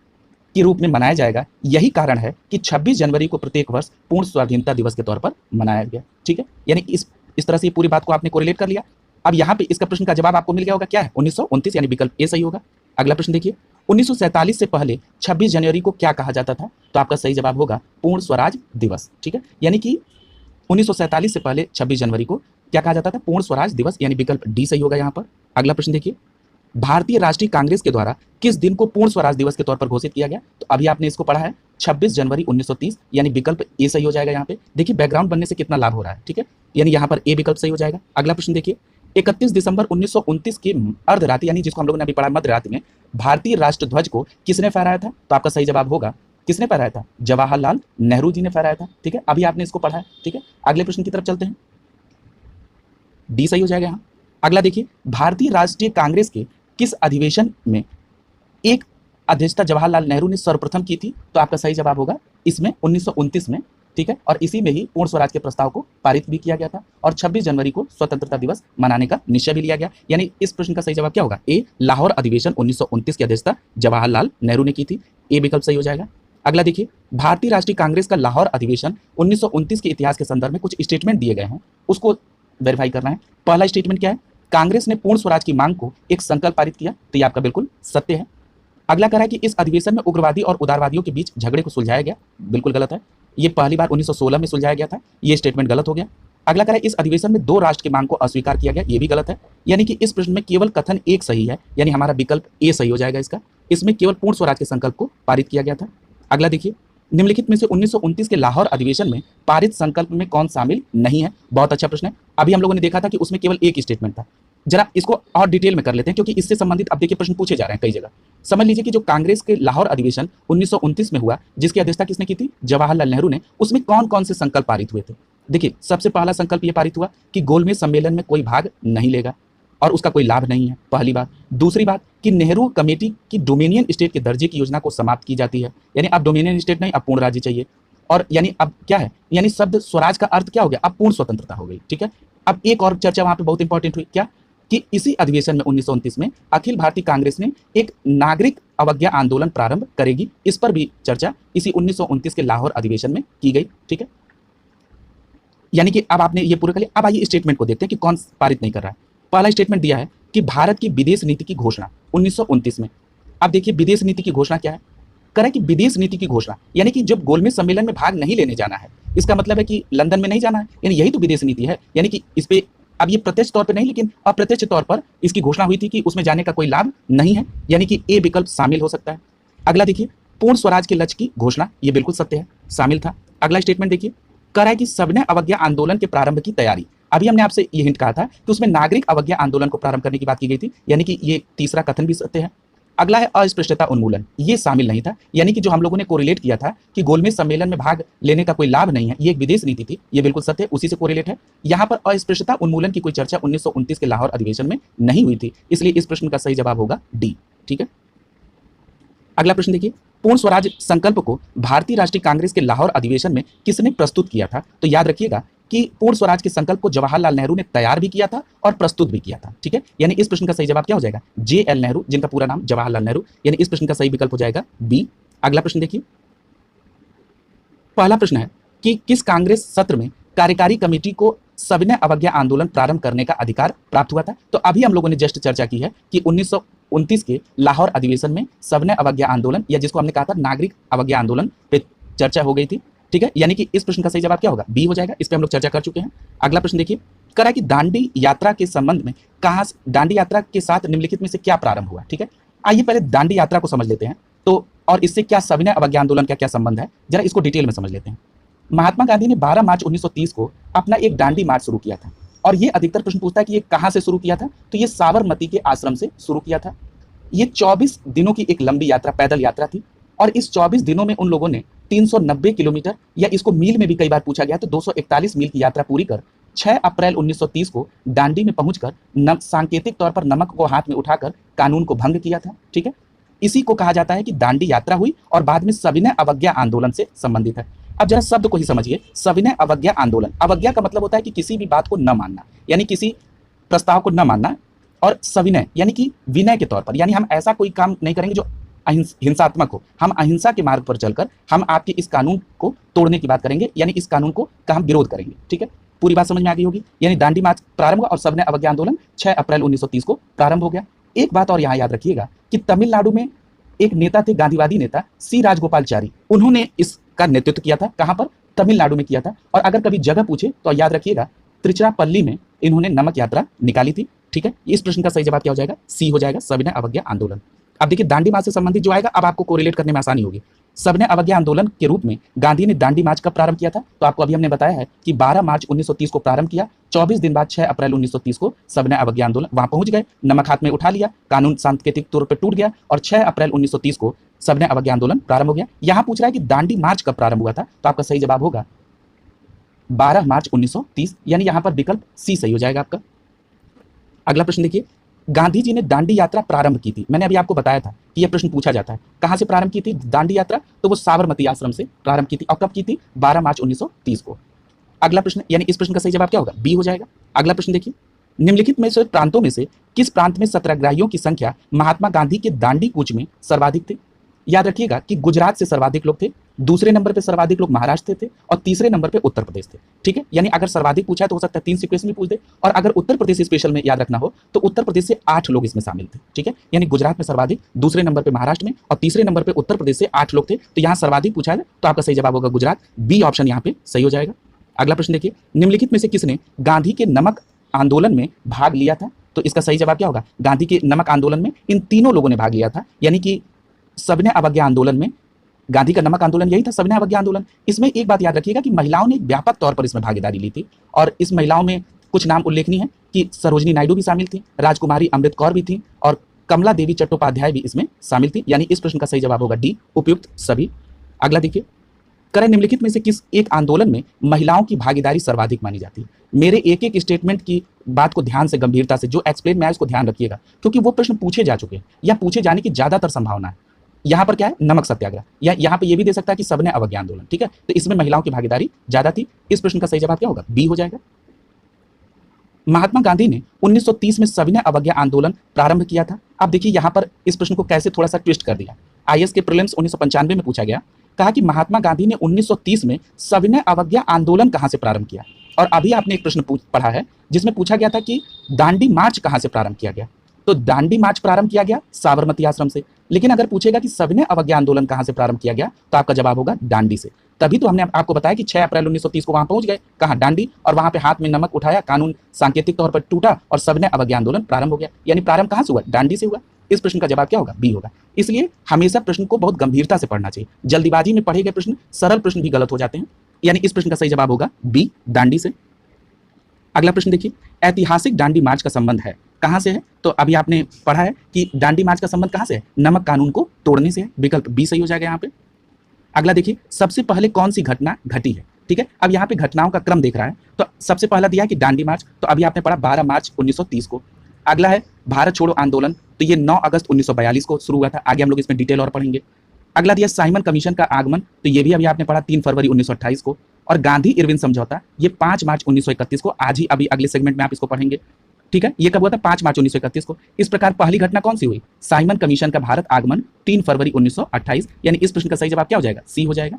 के रूप में मनाया जाएगा। यही कारण है कि 26 जनवरी को प्रत्येक वर्ष पूर्ण स्वाधीनता दिवस के तौर पर मनाया गया। ठीक है, यानी इस तरह से पूरी बात को आपने कोरिलेट कर लिया। अब यहाँ पे इसका प्रश्न का जवाब आपको मिल गया होगा, क्या है? 1929, यानी विकल्प ए सही होगा। अगला प्रश्न देखिए, 1947 से पहले 26 जनवरी को क्या कहा जाता था? तो आपका सही जवाब होगा पूर्ण स्वराज दिवस। ठीक है, यानी कि 1947 से पहले 26 जनवरी को क्या कहा जाता था? पूर्ण स्वराज दिवस, यानी विकल्प डी सही होगा यहाँ पर। अगला प्रश्न देखिए, भारतीय राष्ट्रीय कांग्रेस के द्वारा किस दिन को पूर्ण स्वराज दिवस के तौर पर घोषित किया गया? तो अभी आपने इसको पढ़ा है, 26 जनवरी 1930, यानी विकल्प ए सही हो जाएगा। यहाँ पे देखिए बैकग्राउंड बनने से कितना लाभ हो रहा है। ठीक है, यानी यहाँ पर ए विकल्प सही हो जाएगा। अगला प्रश्न देखिए, 31 दिसंबर 1929 की अर्धरात्रि, यानी जिसको हम लोगों ने अभी पढ़ा मध्य रात्रि में, भारतीय राष्ट्र ध्वज को किसने फहराया था? तो आपका सही जवाब होगा किसने फहराया था? जवाहरलाल नेहरू जी ने फहराया था। ठीक है, अभी आपने इसको पढ़ा है। ठीक है, अगले प्रश्न की तरफ चलते हैं, डी सही हो जाएगा यहाँ। अगला देखिए, भारतीय राष्ट्रीय कांग्रेस के किस अधिवेशन में एक अध्यक्षता जवाहरलाल नेहरू ने सर्वप्रथम की थी? तो आपका सही जवाब होगा इसमें 1929 में। ठीक है, और इसी में ही पूर्ण स्वराज के प्रस्ताव को पारित भी किया गया था और 26 जनवरी को स्वतंत्रता दिवस मनाने का निश्चय भी लिया गया। यानी इस प्रश्न का सही जवाब क्या होगा? ए, लाहौर अधिवेशन 1929 की अध्यक्षता जवाहरलाल नेहरू ने की थी। ए विकल्प सही हो जाएगा। अगला देखिए, भारतीय राष्ट्रीय कांग्रेस का लाहौर अधिवेशन 1929 के इतिहास के संदर्भ में कुछ स्टेटमेंट दिए गए हैं, उसको वेरीफाई करना है। पहला स्टेटमेंट क्या है? कांग्रेस ने पूर्ण स्वराज की मांग को एक संकल्प पारित किया, तो ये आपका बिल्कुल सत्य है। अगला कह रहा है कि इस अधिवेशन में उग्रवादी और उदारवादियों के बीच झगड़े को सुलझाया गया, बिल्कुल गलत है। ये पहली बार 1916 में सुलझाया गया था, ये स्टेटमेंट गलत हो गया। अगला कह रहा है इस अधिवेशन में 2 राष्ट्र की मांग को अस्वीकार किया गया, ये भी गलत है। यानी कि इस प्रश्न में केवल कथन एक सही है, यानी हमारा विकल्प ए सही हो जाएगा इसका। इसमें केवल पूर्ण स्वराज के संकल्प को पारित किया गया था। अगला देखिए, निम्नलिखित में से 1929 के लाहौर अधिवेशन में पारित संकल्प में कौन शामिल नहीं है? बहुत अच्छा प्रश्न है। अभी हम लोगों ने देखा था कि उसमें केवल एक स्टेटमेंट था। जरा इसको और डिटेल में कर लेते हैं, क्योंकि इससे संबंधित अब देखिए प्रश्न पूछे जा रहे हैं कई जगह। समझ लीजिए कि जो कांग्रेस के लाहौर अधिवेशन 1929 में हुआ, जिसकी अध्यक्षता किसने की थी? जवाहरलाल नेहरू ने, उसमें कौन कौन से संकल्प पारित हुए थे? देखिए, सबसे पहला संकल्प यह पारित हुआ कि गोलमेज सम्मेलन में कोई भाग नहीं लेगा और उसका कोई लाभ नहीं है, पहली बात। दूसरी बात कि नेहरू कमेटी की डोमिनियन स्टेट के दर्जे की योजना को समाप्त की जाती है, यानी अब डोमिनियन स्टेट नहीं, अब पूर्ण राज्य चाहिए। और यानी अब क्या है, यानी शब्द स्वराज का अर्थ क्या हो गया? अब पूर्ण स्वतंत्रता हो गई। ठीक है, अब एक और चर्चा वहां पे बहुत इंपॉर्टेंट हुई, क्या कि इसी अधिवेशन में 1929 में अखिल भारतीय कांग्रेस ने एक नागरिक अवज्ञा आंदोलन प्रारंभ करेगी, इस पर भी चर्चा इसी 1929 के लाहौर अधिवेशन में की गई। ठीक है, यानी कि अब आपने ये पूरा कर लिया। अब आइए स्टेटमेंट को देखते हैं कि कौन पारित नहीं कर रहा है। पहला स्टेटमेंट दिया है कि भारत की विदेश नीति की घोषणा 1929 में। अब देखिए विदेश नीति की घोषणा क्या है? करें कि विदेश नीति की घोषणा, यानी कि जब गोलमेज सम्मेलन में भाग नहीं लेने जाना है, इसका मतलब है कि लंदन में नहीं जाना है, यानी यही तो विदेश नीति है। यानी कि इस पे अब ये प्रत्यक्ष तौर पे नहीं, लेकिन अप्रत्यक्ष तौर पर इसकी घोषणा हुई थी कि उसमें जाने का कोई लाभ नहीं है, यानी कि ए विकल्प शामिल हो सकता है। अगला देखिए, पूर्ण स्वराज के लक्ष्य की घोषणा, ये बिल्कुल सत्य है, शामिल था। अगला स्टेटमेंट देखिए, कह रहा है कि सविनय अवज्ञा आंदोलन के प्रारंभ की तैयारी। अभी हमने आपसे ये हिंट कहा था कि उसमें नागरिक अवज्ञा आंदोलन को प्रारंभ करने की बात की गई थी, यानी कि ये तीसरा कथन भी सत्य है। अगला है अस्पृश्यता उन्मूलन, ये शामिल नहीं था, यानी कि जो हम लोगों ने कोरिलेट किया था कि गोलमेज सम्मेलन में भाग लेने का कोई लाभ नहीं है, ये एक विदेश नीति थी, ये बिल्कुल सत्य है, उसी से कोरिलेट है। यहाँ पर अस्पृश्यता उन्मूलन की कोई चर्चा 1929 के लाहौर अधिवेशन में नहीं हुई थी, इसलिए इस प्रश्न का सही जवाब होगा डी। ठीक है, अगला प्रश्न देखिए, पूर्ण स्वराज संकल्प को भारतीय राष्ट्रीय कांग्रेस के लाहौर अधिवेशन में किसने प्रस्तुत किया था? तो याद रखिएगा कि पूर्ण स्वराज के संकल्प को जवाहरलाल नेहरू ने तैयार भी किया था और प्रस्तुत भी किया था। ठीक है, यानी इस प्रश्न का सही जवाब क्या हो जाएगा? JL नेहरू, जिनका पूरा नाम जवाहरलाल नेहरू, यानी इस प्रश्न का सही विकल्प हो जाएगा बी। अगला प्रश्न देखिए, पहला प्रश्न है कि किस कांग्रेस सत्र में कार्यकारी कमेटी को सविनय अवज्ञा आंदोलन प्रारंभ करने का अधिकार प्राप्त हुआ था? तो अभी हम लोगों ने जस्ट चर्चा की है कि 1929 के लाहौर अधिवेशन में सविनय अवज्ञा आंदोलन, या जिसको हमने कहा था नागरिक अवज्ञा आंदोलन, पे चर्चा हो गई थी। ठीक है, यानी कि इस प्रश्न का सही जवाब क्या होगा? बी हो जाएगा। इस पे हम लोग चर्चा कर चुके हैं। अगला प्रश्न देखिए, करा कि दांडी यात्रा के संबंध में कहां, दांडी यात्रा के साथ निम्नलिखित में से क्या प्रारंभ हुआ? ठीक है, आइए पहले दांडी यात्रा को समझ लेते हैं, तो और इससे क्या सविनय अवज्ञा आंदोलन का क्या संबंध है, जरा इसको डिटेल में समझ लेते हैं। महात्मा गांधी ने 12 मार्च 1930 को अपना एक दांडी मार्च शुरू किया था, और ये अधिकतर प्रश्न पूछता है कि ये कहां से शुरू किया था, तो ये साबरमती के आश्रम से शुरू किया था। ये 24 दिनों की एक लंबी यात्रा, पैदल यात्रा थी, और इस 24 दिनों में उन लोगों ने 390 किलोमीटर, या इसको मील में भी कई बार पूछा गया, तो 241 मील की यात्रा पूरी कर 6 अप्रैल 1930 को दांडी में पहुंचकर सांकेतिक तौर पर नमक को हाथ में उठाकर कानून को भंग किया था। ठीक है, इसी को कहा जाता है कि दांडी यात्रा हुई और बाद में सविनय अवज्ञा आंदोलन से संबंधित है। अब जरा शब्द को ही समझिए, सविनय अवज्ञा आंदोलन। अवज्ञा का मतलब होता है कि किसी भी बात को न मानना, यानी किसी प्रस्ताव को न मानना, और सविनय यानी कि विनय के तौर पर, यानी हम ऐसा कोई काम नहीं करेंगे जो हिंसात्मक हो, हम अहिंसा के मार्ग पर चलकर हम आपके इस कानून को तोड़ने की बात करेंगे, यानी इस कानून को का हम विरोध करेंगे। ठीक है, पूरी बात समझ में आ गई होगी। यानी दांडी मार्च प्रारंभ हुआ और सविनय अवज्ञा आंदोलन 6 अप्रैल 1930 को प्रारंभ हो गया। एक बात और यहाँ याद रखिएगा कि तमिलनाडु में एक नेता थे, गांधीवादी नेता सी राजगोपालचारी, उन्होंने इसका नेतृत्व किया था। कहां पर? तमिलनाडु में किया था। और अगर कभी जगह पूछे तो याद रखिएगा, तिरुचिरापल्ली में इन्होंने नमक यात्रा निकाली थी। ठीक है, इस प्रश्न का सही जवाब क्या हो जाएगा? सी हो जाएगा, सविनय अवज्ञा आंदोलन। अब देखिए, दांडी मार्च से संबंधित जो आएगा, अब आपको कोरिलेट करने में आसानी होगी। सविनय अवज्ञा आंदोलन के रूप में गांधी ने दांडी मार्च कब प्रारंभ किया था? तो आपको अभी हमने बताया है कि 12 मार्च 1930 को प्रारंभ किया, 24 दिन बाद 6 अप्रैल 1930 को सविनय अवज्ञा आंदोलन, वहां पहुंच गए, नमक हाथ में उठा लिया, कानून सांकेतिक तौर पर टूट गया, और 6 अप्रैल 1930 को सविनय अवज्ञा आंदोलन प्रारंभ हो गया। यहां पूछ रहा है कि दांडी मार्च कब प्रारंभ हुआ था, तो आपका सही जवाब होगा 12 मार्च 1930, यानी यहां पर विकल्प सी सही हो जाएगा आपका। अगला प्रश्न देखिए, गांधी जी ने दांडी यात्रा प्रारंभ की थी, मैंने अभी आपको बताया था कि यह प्रश्न पूछा जाता है, कहां से प्रारंभ की थी दांडी यात्रा? तो वो साबरमती आश्रम से प्रारंभ की थी, और कब की थी? 12 मार्च 1930 को। अगला प्रश्न, यानी इस प्रश्न का सही जवाब क्या होगा? बी हो जाएगा। अगला प्रश्न देखिए, निम्नलिखित में से प्रांतों में से किस प्रांत में सत्याग्रहियों की संख्या महात्मा गांधी के दांडी कूच में सर्वाधिक थी? याद रखिएगा कि गुजरात से सर्वाधिक लोग थे, दूसरे नंबर पे सर्वाधिक लोग महाराष्ट्र थे, और तीसरे नंबर पे उत्तर प्रदेश थे। ठीक है, यानी अगर सर्वाधिक पूछा है तो हो सकता है 3 सीक्वेंस में पूछ दे, और अगर उत्तर प्रदेश स्पेशल में याद रखना हो तो उत्तर प्रदेश से 8 लोग इसमें शामिल थे। ठीक है, यानी गुजरात में सर्वाधिक, दूसरे नंबर पे महाराष्ट्र में, और तीसरे नंबर पे उत्तर प्रदेश से 8 लोग थे, तो यहाँ सर्वाधिक पूछा है तो आपका सही जवाब होगा गुजरात, बी ऑप्शन यहाँ पे सही हो जाएगा। अगला प्रश्न देखिए, निम्नलिखित में से किसने गांधी के नमक आंदोलन में भाग लिया था? तो इसका सही जवाब क्या होगा? गांधी के नमक आंदोलन में इन तीनों लोगों ने भाग लिया था, यानी कि सविनय अवज्ञा आंदोलन में गांधी का नमक आंदोलन यही था, सविनय अवज्ञा आंदोलन। इसमें एक बात याद रखिएगा कि महिलाओं ने व्यापक तौर पर इसमें भागीदारी ली थी, और इस महिलाओं में कुछ नाम उल्लेखनीय है कि सरोजनी नायडू भी शामिल थी, राजकुमारी अमृत कौर भी थी, और कमला देवी चट्टोपाध्याय भी इसमें शामिल थी, यानी इस प्रश्न का सही जवाब होगा डी, उपयुक्त सभी। अगला देखिए, करें निम्नलिखित में से किस एक आंदोलन में महिलाओं की भागीदारी सर्वाधिक मानी जाती है? मेरे एक एक स्टेटमेंट की बात को ध्यान से, गंभीरता से जो एक्सप्लेन में है उसको ध्यान रखिएगा, क्योंकि वो प्रश्न पूछे जा चुके हैं या पूछे जाने की ज्यादातर संभावना है। यहाँ पर क्या है? नमक सत्याग्रह, या यहाँ पे ये भी दे सकता है कि सविनय अवज्ञा आंदोलन। ठीक है, तो इसमें महिलाओं की भागीदारी ज्यादा थी। इस प्रश्न का सही जवाब क्या होगा? बी हो जाएगा। महात्मा गांधी ने 1930 में सविनय अवज्ञा आंदोलन प्रारंभ किया था। अब देखिए यहाँ पर इस प्रश्न को कैसे थोड़ा सा ट्विस्ट कर दिया। आईएएस के प्रीलिम्स 1995 में पूछा गया, कहा कि महात्मा गांधी ने 1930 में सविनय अवज्ञा आंदोलन कहां से प्रारंभ किया, और अभी आपने एक प्रश्न पढ़ा है जिसमें पूछा गया था कि दांडी मार्च कहां से प्रारंभ किया गया। तो दांडी मार्च प्रारंभ किया गया साबरमती आश्रम से, लेकिन अगर पूछेगा कि सविनय अवज्ञा आंदोलन कहां से प्रारंभ किया गया, तो आपका जवाब होगा दांडी से। तभी तो हमने आपको बताया कि 6 अप्रैल 1930 को वहां पहुंच गए, कहां? दांडी, और वहां पे हाथ में नमक उठाया, कानून सांकेतिक तौर पर टूटा, और सविनय अवज्ञा आंदोलन प्रारंभ हो गया। यानी प्रारंभ कहां से हुआ? दांडी से हुआ। इस प्रश्न का जवाब क्या होगा? बी होगा। इसलिए हमेशा प्रश्न को बहुत गंभीरता से पढ़ना चाहिए। जल्दीबाजी में पढ़े गए प्रश्न, सरल प्रश्न भी गलत हो जाते हैं, यानी इस प्रश्न का सही जवाब होगा बी, दांडी से। अगला प्रश्न देखिए, ऐतिहासिक दांडी मार्च का संबंध है कहां से है? तो अभी आपने पढ़ा है कि दांडी मार्च का संबंध कहां से है? नमक कानून को तोड़ने से है, विकल्प बी सही हो जाएगा यहाँ पे। अगला देखिए, सबसे पहले कौन सी घटना घटी है? ठीक है, अब यहाँ पे घटनाओं का क्रम देख रहा है, तो सबसे पहला दिया है कि दांडी मार्च, तो अभी आपने पढ़ा 12 मार्च 1930 को। अगला है भारत छोड़ो आंदोलन, तो ये 9 अगस्त 1942 को शुरू हुआ था, आगे हम लोग इसमें डिटेल और पढ़ेंगे। अगला दिया साइमन कमीशन का आगमन, तो ये भी अभी आपने पढ़ा 3 फरवरी 1928 को। और गांधी इरविन समझौता ये 5 मार्च 1931 को, आज ही अभी अगले सेगमेंट में आप इसको पढ़ेंगे, ठीक है। ये कब हुआ था? 5 मार्च 1931 को। इस प्रकार पहली घटना कौन सी हुई? साइमन कमीशन का भारत आगमन 3 फरवरी 1928, यानी इस प्रश्न का सही जवाब क्या हो जाएगा? सी हो जाएगा।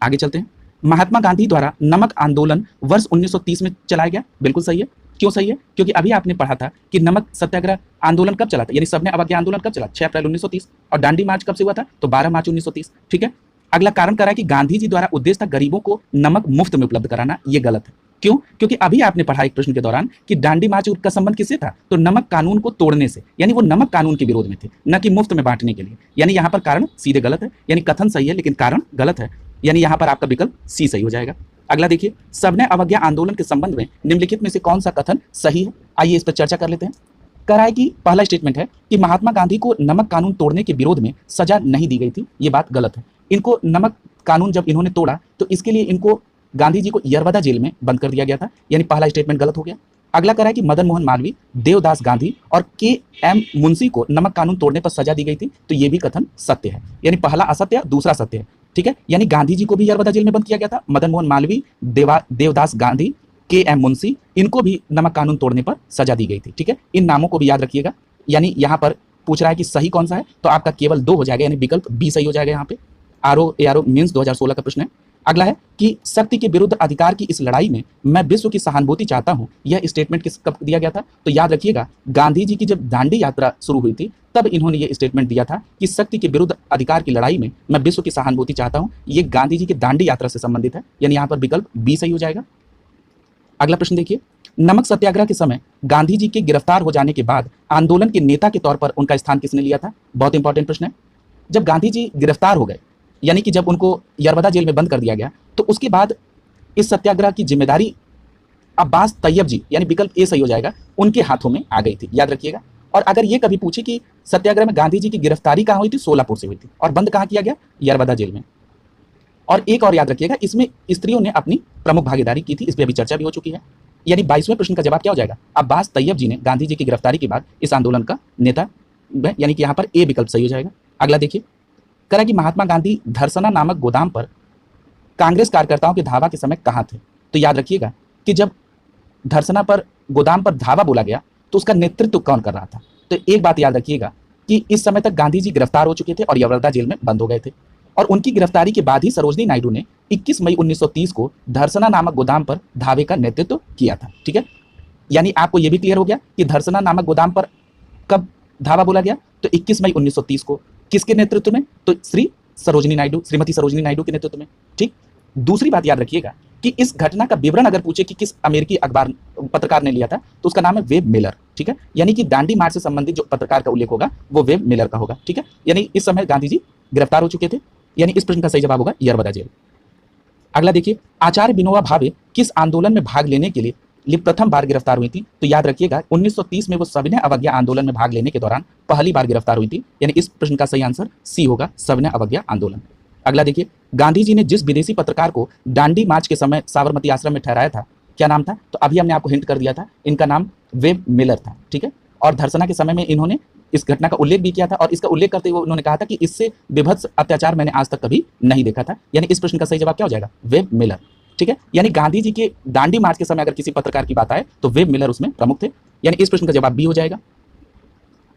आगे चलते हैं। महात्मा गांधी द्वारा नमक आंदोलन वर्ष 1930 में चलाया गया। बिल्कुल सही है। क्यों सही है? क्योंकि अभी आपने पढ़ा था कि नमक सत्याग्रह आंदोलन कब चला था, यानी सबने अवज्ञा आंदोलन कब चला? 6 अप्रैल 1930। और दांडी मार्च कब से हुआ था? तो 12 मार्च 1930, ठीक है। अगला कारण करा कि गांधी जी द्वारा उद्देश्य था गरीबों को नमक मुफ्त में उपलब्ध कराना। ये गलत है। क्यों? क्योंकि अभी आपने पढ़ा एक प्रश्न के दौरान कि दांडी मार्च का संबंध किससे था? तो नमक कानून को तोड़ने से, यानी वो नमक कानून के विरोध में थे, न कि मुफ्त में बांटने के लिए। यानी यहाँ पर कारण सीधे गलत है, यानी कथन सही है लेकिन कारण गलत है, यानी यहाँ पर आपका विकल्प सी सही हो जाएगा। अगला देखिए, सविनय अवज्ञा आंदोलन के संबंध में निम्नलिखित में से कौन सा कथन सही है? आइए इस पर चर्चा कर लेते हैं। करा है कि पहला स्टेटमेंट है कि महात्मा गांधी को नमक कानून तोड़ने के विरोध में सजा नहीं दी गई थी। ये बात गलत है। इनको नमक कानून जब इन्होंने तोड़ा तो इसके लिए इनको गांधी जी को यरवदा जेल में बंद कर दिया गया था, यानी पहला स्टेटमेंट गलत हो गया। अगला करा है कि मदन मोहन मालवीय, देवदास गांधी और के.एम. मुंशी को नमक कानून तोड़ने पर सजा दी गई थी। तो ये भी कथन सत्य है, यानी पहला असत्य दूसरा सत्य है, ठीक है। यानी गांधी जी को भी यरवदा जेल में बंद किया गया था, मदन मोहन मालवीय, देवदास गांधी, के.एम. मुंशी, इनको भी नमक कानून तोड़ने पर सजा दी गई थी, ठीक है। इन नामों को भी याद रखिएगा। यानी यहाँ पर पूछ रहा है कि सही कौन सा है, तो आपका केवल 2 हो जाएगा, यानी विकल्प बी सही हो जाएगा। यहाँ पे आरओ मीन्स 2016 का प्रश्न है। अगला है कि शक्ति के विरुद्ध अधिकार की इस लड़ाई में मैं विश्व की सहानुभूति चाहता हूं। यह स्टेटमेंट किस कब दिया गया था? तो याद रखिएगा, गांधी जी की जब दांडी यात्रा शुरू हुई थी तब इन्होंने ये स्टेटमेंट दिया था कि शक्ति के विरुद्ध अधिकार की लड़ाई में मैं विश्व की सहानुभूति चाहता हूं। ये गांधी जी की दांडी यात्रा से संबंधित है, यानी यहाँ पर विकल्प बी सही हो जाएगा। अगला प्रश्न देखिए, नमक सत्याग्रह के समय गांधी जी के गिरफ्तार हो जाने के बाद आंदोलन के नेता के तौर पर उनका स्थान किसने लिया था? बहुत इंपॉर्टेंट प्रश्न है। जब गांधी जी गिरफ्तार हो गए, यानी कि जब उनको यरवदा जेल में बंद कर दिया गया, तो उसके बाद इस सत्याग्रह की जिम्मेदारी अब्बास तैयब जी, यानी विकल्प ए सही हो जाएगा, उनके हाथों में आ गई थी। याद रखिएगा। और अगर ये कभी पूछे कि सत्याग्रह में गांधी जी की गिरफ्तारी कहाँ हुई थी? सोलापुर से हुई थी। और बंद कहाँ किया गया? यरवदा जेल में। और एक और याद रखिएगा, इसमें स्त्रियों ने अपनी प्रमुख भागीदारी की थी, इस पर अभी चर्चा भी हो चुकी है। यानी 22वें प्रश्न का जवाब क्या हो जाएगा? अब्बास तैयब जी ने गांधी जी की गिरफ्तारी के बाद इस आंदोलन का नेता, यानी कि यहाँ पर ए विकल्प सही हो जाएगा। अगला देखिए, करा कि महात्मा गांधी धरसना नामक गोदाम पर कांग्रेस कार्यकर्ताओं के धावा के समय कहाँ थे? तो याद रखिएगा कि जब धरसना पर गोदाम पर धावा बोला गया तो उसका नेतृत्व कौन कर रहा था? तो एक बात याद रखिएगा कि इस समय तक गांधी जी गिरफ्तार हो चुके थे और यरवदा जेल में बंद हो गए थे, और उनकी गिरफ्तारी के बाद ही सरोजनी नायडू ने 21 मई 1930 को धरसना नामक गोदाम पर धावे का नेतृत्व किया था, ठीक है। यानी आपको यह भी क्लियर हो गया कि धरसना नामक गोदाम पर कब धावा बोला गया? तो 21 मई 1930 को। किसके नेतृत्व में? तो श्रीमती सरोजनी नायडू के नेतृत्व में, ठीक। दूसरी बात याद रखिएगा कि इस घटना का विवरण अगर पूछे कि किस अमेरिकी अखबार पत्रकार ने लिया था, तो उसका नाम है वेब मिलर, ठीक है। यानी कि दांडी मार्च से संबंधित जो पत्रकार का उल्लेख होगा वो वेब मिलर का होगा, ठीक है। यानी इस समय गांधी जी गिरफ्तार हो चुके थे, यानी इस प्रश्न का सही जवाब होगा यरवदा जेल। अगला देखिए, आचार्य विनोबा भावे किस आंदोलन में भाग लेने के लिए प्रथम बार गिरफ्तार हुई थी? तो याद रखिएगा 1930 में वो सविनय अवज्ञा आंदोलन में भाग लेने के दौरान पहली बार गिरफ्तार हुई थी, यानी इस प्रश्न का सही आंसर सी होगा, सविनय अवज्ञा आंदोलन। अगला देखिए, गांधी जी ने जिस विदेशी पत्रकार को दांडी मार्च के समय साबरमती आश्रम में ठहराया था, क्या नाम था? तो अभी हमने आपको हिंट कर दिया था, इनका नाम वेब मिलर था, ठीक है। और धरसना के समय में इन्होंने इस घटना का उल्लेख भी किया था, और इसका उल्लेख करते हुए उन्होंने कहा था कि इससे विभत्स अत्याचार मैंने आज तक कभी नहीं देखा था, यानी इस प्रश्न का सही जवाब क्या हो जाएगा? वेब मिलर, ठीक है। यानी गांधी जी के दांडी मार्च के समय अगर किसी पत्रकार की बात आए तो वेब मिलर उसमें प्रमुख थे, यानी इस प्रश्न का जवाब बी हो जाएगा।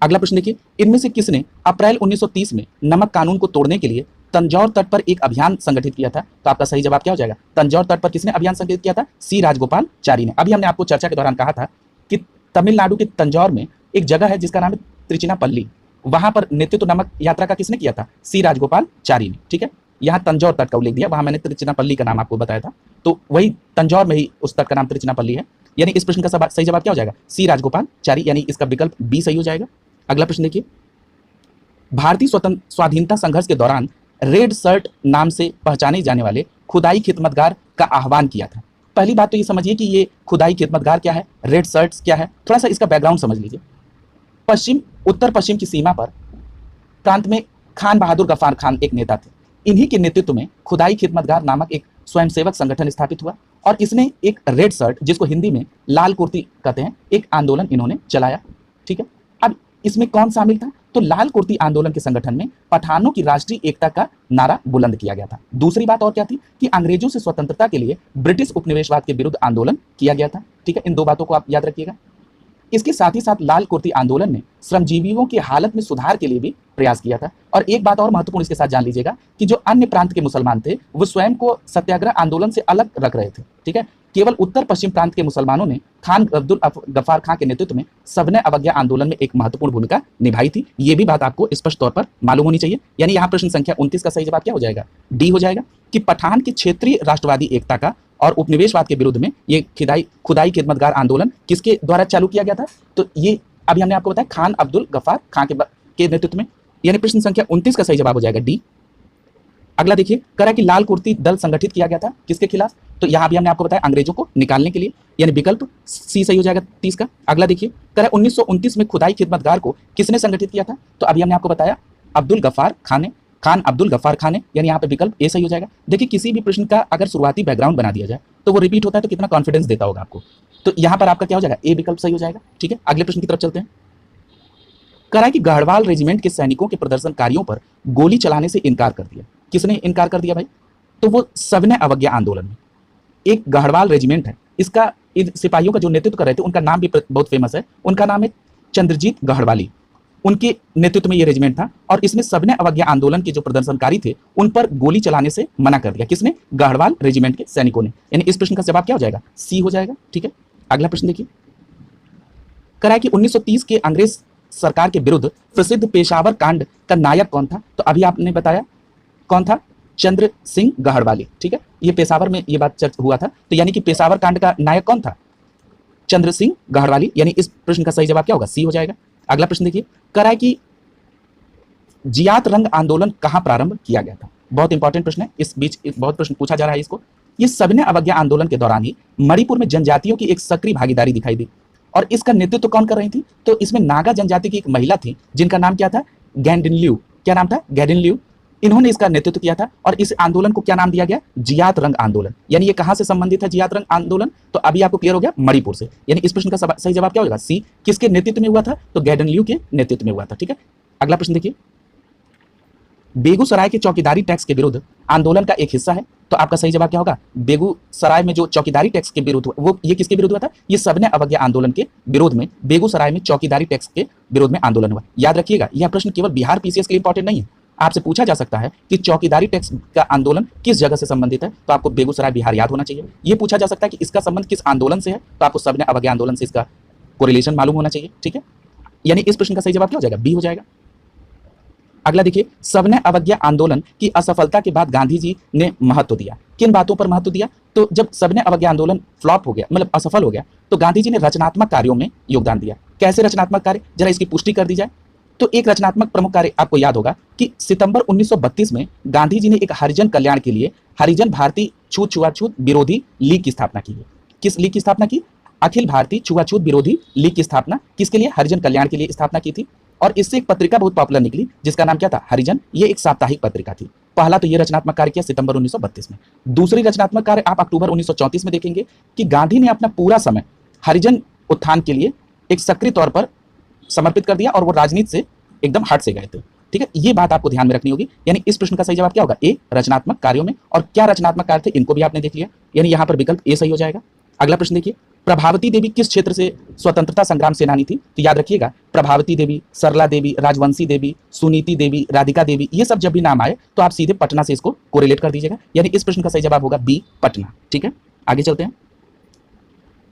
अगला प्रश्न देखिए, इनमें से किसने अप्रैल 1930 में नमक कानून को तोड़ने के लिए तंजौर तट पर एक अभियान संगठित किया था? तो आपका सही जवाब क्या हो जाएगा? तंजौर तट पर किसने अभियान संगठित किया था? सी राजगोपालाचारी ने। अभी हमने आपको चर्चा के दौरान कहा था कि तमिलनाडु के तंजौर में एक जगह है जिसका नाम है त्रिचिनापल्ली, वहां पर नेतृत्व नमक यात्रा का किसने किया था? सी राजगोपालाचारी ने, ठीक है। यहाँ तंजौर तट का उल्लेख दिया, वहां मैंने त्रिचिनापल्ली का नाम आपको बताया था, तो वही तंजौर में ही उस तट का नाम त्रिचिनापल्ली है, यानी इस प्रश्न का सही जवाब क्या हो जाएगा? सी राजगोपालाचारी, यानी इसका विकल्प बी सही हो जाएगा। अगला प्रश्न देखिए, भारतीय स्वाधीनता संघर्ष के दौरान रेड शर्ट नाम से पहचाने जाने वाले खुदाई खिदमतगार का आह्वान किया था। पहली बात तो ये समझिए कि ये खुदाई खिदमतगार क्या है, रेड शर्ट्स क्या है, थोड़ा सा इसका बैकग्राउंड समझ लीजिए। उत्तर पश्चिम की सीमा पर प्रांत में खान बहादुर गफ्फार खान एक नेता थे। इन्हीं के नेतृत्व में खुदाई खिदमतगार नामक एक स्वयंसेवक संगठन स्थापित हुआ, और इसने एक रेड शर्ट, जिसको हिंदी में लाल कुर्ती कहते हैं, एक आंदोलन इन्होंने चलाया, ठीक है। अब इसमें कौन शामिल था? तो लाल कुर्ती आंदोलन के संगठन में पठानों की राष्ट्रीय एकता का नारा बुलंद किया गया था। दूसरी बात और क्या थी कि अंग्रेजों से स्वतंत्रता के लिए ब्रिटिश उपनिवेशवाद के विरुद्ध आंदोलन किया गया था। ठीक है, इन दो बातों को आप याद रखिएगा। इसके साथ ही साथ लाल कुर्ती आंदोलन ने श्रमजीवियों की हालत में सुधार के लिए भी प्रयास किया था। और एक बात और महत्वपूर्ण इसके साथ जान लीजिएगा कि जो अन्य प्रांत के मुसलमान थे वो स्वयं को सत्याग्रह आंदोलन से अलग रख रहे थे। ठीक है, केवल उत्तर पश्चिम प्रांत के मुसलमानों ने खान अब्दुल गफ्फार खां के नेतृत्व में सविनय अवज्ञा आंदोलन में एक महत्वपूर्ण भूमिका निभाई थी। ये भी बात आपको स्पष्ट तौर पर मालूम होनी चाहिए। यानी यहाँ प्रश्न संख्या 29 का सही जवाब क्या हो जाएगा? डी हो जाएगा कि पठान की क्षेत्रीय राष्ट्रवादी एकता का और उपनिवेशवाद के विरुद्ध में ये खुदाई खिदमतगार आंदोलन किसके द्वारा चालू किया गया था? तो ये अभी हमने आपको बताया खान अब्दुल गफ्फार खां के नेतृत्व में। यानी प्रश्न संख्या 29 का सही जवाब हो जाएगा डी। अगला देखिए, करा कि लाल कुर्ती दल संगठित किया गया था किसके खिलाफ? तो यहां भी हमने आपको बताया अंग्रेजों को निकालने के लिए, यानी विकल्प सी सही हो जाएगा 30 का। अगला देखिए, करा 1929 में खुदाई खिदमतगार को किसने संगठित किया था? तो अभी हमने आपको बताया अब्दुल गफ्फार खान ने, खान अब्दुल गफ्फार खान ने, यानी यहाँ पे विकल्प ए सही हो जाएगा। देखिए, किसी भी प्रश्न का अगर शुरुआती बैकग्राउंड बना दिया जाए तो वो रिपीट होता है, तो कितना कॉन्फिडेंस देता होगा आपको। तो यहाँ पर आपका क्या हो जाएगा? ए विकल्प सही हो जाएगा। ठीक है, अगले प्रश्न की तरफ चलते हैं। करा कि गढ़वाल रेजिमेंट के सैनिकों के प्रदर्शनकारियों पर गोली चलाने से इनकार कर दिया। किसने इनकार कर दिया भाई? तो वो सविनय अवज्ञा आंदोलन में एक गढ़वाल रेजिमेंट है, इसका इन सिपाहियों का जो नेतृत्व कर रहे थे उनका नाम भी बहुत फेमस है। उनका नाम है चंद्रजीत गढ़वाली। उनके नेतृत्व में ये रेजिमेंट था और इसमें सविनय अवज्ञा आंदोलन के जो प्रदर्शनकारी थे उन पर गोली चलाने से मना कर दिया। किसने? गढ़वाल रेजिमेंट के सैनिकों ने। यानी इस प्रश्न का जवाब क्या हो जाएगा? सी हो जाएगा। ठीक है, अगला प्रश्न देखिए, करा कि 1930 के अंग्रेज सरकार के विरुद्ध प्रसिद्ध पेशावर कांड का नायक कौन था? तो अभी आपने बताया कौन था? चंद्र सिंह गढ़वाली। ठीक है, ये पेशावर में ये बात चर्चा हुआ था, तो यानी कि पेशावर कांड का नायक कौन था? चंद्र सिंह गढ़वाली। यानी इस प्रश्न का सही जवाब क्या होगा? सी हो जाएगा। अगला प्रश्न देखिए, करा कि जियात रंग आंदोलन कहां प्रारंभ किया गया था? बहुत इंपॉर्टेंट प्रश्न है, इस बीच बहुत प्रश्न पूछा जा रहा है इसको। ये सविनय अवज्ञा आंदोलन के दौरान ही मणिपुर में जनजातियों की एक सक्रिय भागीदारी दिखाई दी और इसका नेतृत्व कौन कर रही थी? तो इसमें नागा जनजाति की एक महिला थी जिनका नाम क्या था? गैंडिनल्यू। क्या नाम था? गैंडिनल्यू। इन्होंने इसका नेतृत्व किया था और इस आंदोलन को क्या नाम दिया गया? जियात रंग आंदोलन। यानी ये कहां से संबंधित है जियात रंग आंदोलन? तो अभी आपको क्लियर हो गया, मणिपुर से। यानी इस प्रश्न का सही जवाब क्या होगा? सी। किसके नेतृत्व में हुआ था? तो गैंडिनल्यू के नेतृत्व में हुआ था। ठीक है, अगला प्रश्न देखिए, बेगूसराय के चौकीदारी टैक्स के विरुद्ध आंदोलन का एक हिस्सा है, तो आपका सही जवाब क्या होगा? बेगूसराय में जो चौकीदारी टैक्स के विरुद्ध वो ये किसके विरुद्ध हुआ था? ये सविनय अवज्ञा आंदोलन के विरोध में बेगूसराय में चौकीदारी टैक्स के विरोध में आंदोलन हुआ। याद रखिएगा, यह प्रश्न केवल बिहार पीसीएस के लिए इंपॉर्टेंट नहीं है, आपसे पूछा जा सकता है कि चौकीदारी टैक्स का आंदोलन किस जगह से संबंधित है, तो आपको बेगूसराय बिहार याद होना चाहिए। यह पूछा जा सकता है कि इसका संबंध किस आंदोलन से है, तो आपको सविनय अवज्ञा आंदोलन से इसका कोरिलेशन मालूम होना चाहिए। ठीक है, यानी इस प्रश्न का सही जवाब क्या हो जाएगा? बी हो जाएगा। अगला देखिए, सविनय अवज्ञा आंदोलन की असफलता के बाद गांधी जी ने महत्व दिया। किन बातों पर महत्व दिया? तो जब सविनय अवज्ञा आंदोलन फ्लॉप हो गया, मतलब असफल हो गया, तो गांधी जी ने रचनात्मक कार्यों में योगदान दिया। कैसे रचनात्मक कार्य? जरा इसकी पुष्टि कर दी जाए। तो एक रचनात्मक प्रमुख कार्य आपको याद होगा कि सितंबर 1932 में गांधी जी ने एक हरिजन कल्याण के लिए हरिजन भारतीय छूत विरोधी लीग की स्थापना की है। किस लीग की स्थापना की? अखिल भारतीय छुआछूत विरोधी लीग की स्थापना किसके लिए? हरिजन कल्याण के लिए स्थापना की थी। और इससे एक पत्रिका बहुत पॉपुलर निकली जिसका नाम क्या था? हरिजन। ये एक साप्ताहिक पत्रिका थी। पहला तो ये रचनात्मक कार्य किया सितंबर 1932 में। दूसरी रचनात्मक कार्य आप अक्टूबर 1934 में देखेंगे कि गांधी ने अपना पूरा समय हरिजन उत्थान के लिए एक सक्रिय तौर पर समर्पित कर दिया और वो राजनीति से एकदम हट से गए थे। ठीक है, ये बात आपको ध्यान में रखनी होगी। यानी इस प्रश्न का सही जवाब क्या होगा? ए, रचनात्मक कार्यों में। और क्या रचनात्मक कार्य थे इनको भी आपने देख लिया, यानी यहाँ पर विकल्प ए सही हो जाएगा। अगला प्रश्न देखिए, प्रभावती देवी किस क्षेत्र से स्वतंत्रता संग्राम सेनानी थी? तो याद रखिएगा, प्रभावती देवी, सरला देवी, राजवंशी देवी, सुनीति देवी, राधिका देवी, ये सब जब भी नाम आए तो आप सीधे पटना से इसको कोरिलेट कर दीजिएगा। यानी इस प्रश्न का सही जवाब होगा बी, पटना। ठीक है, आगे चलते हैं।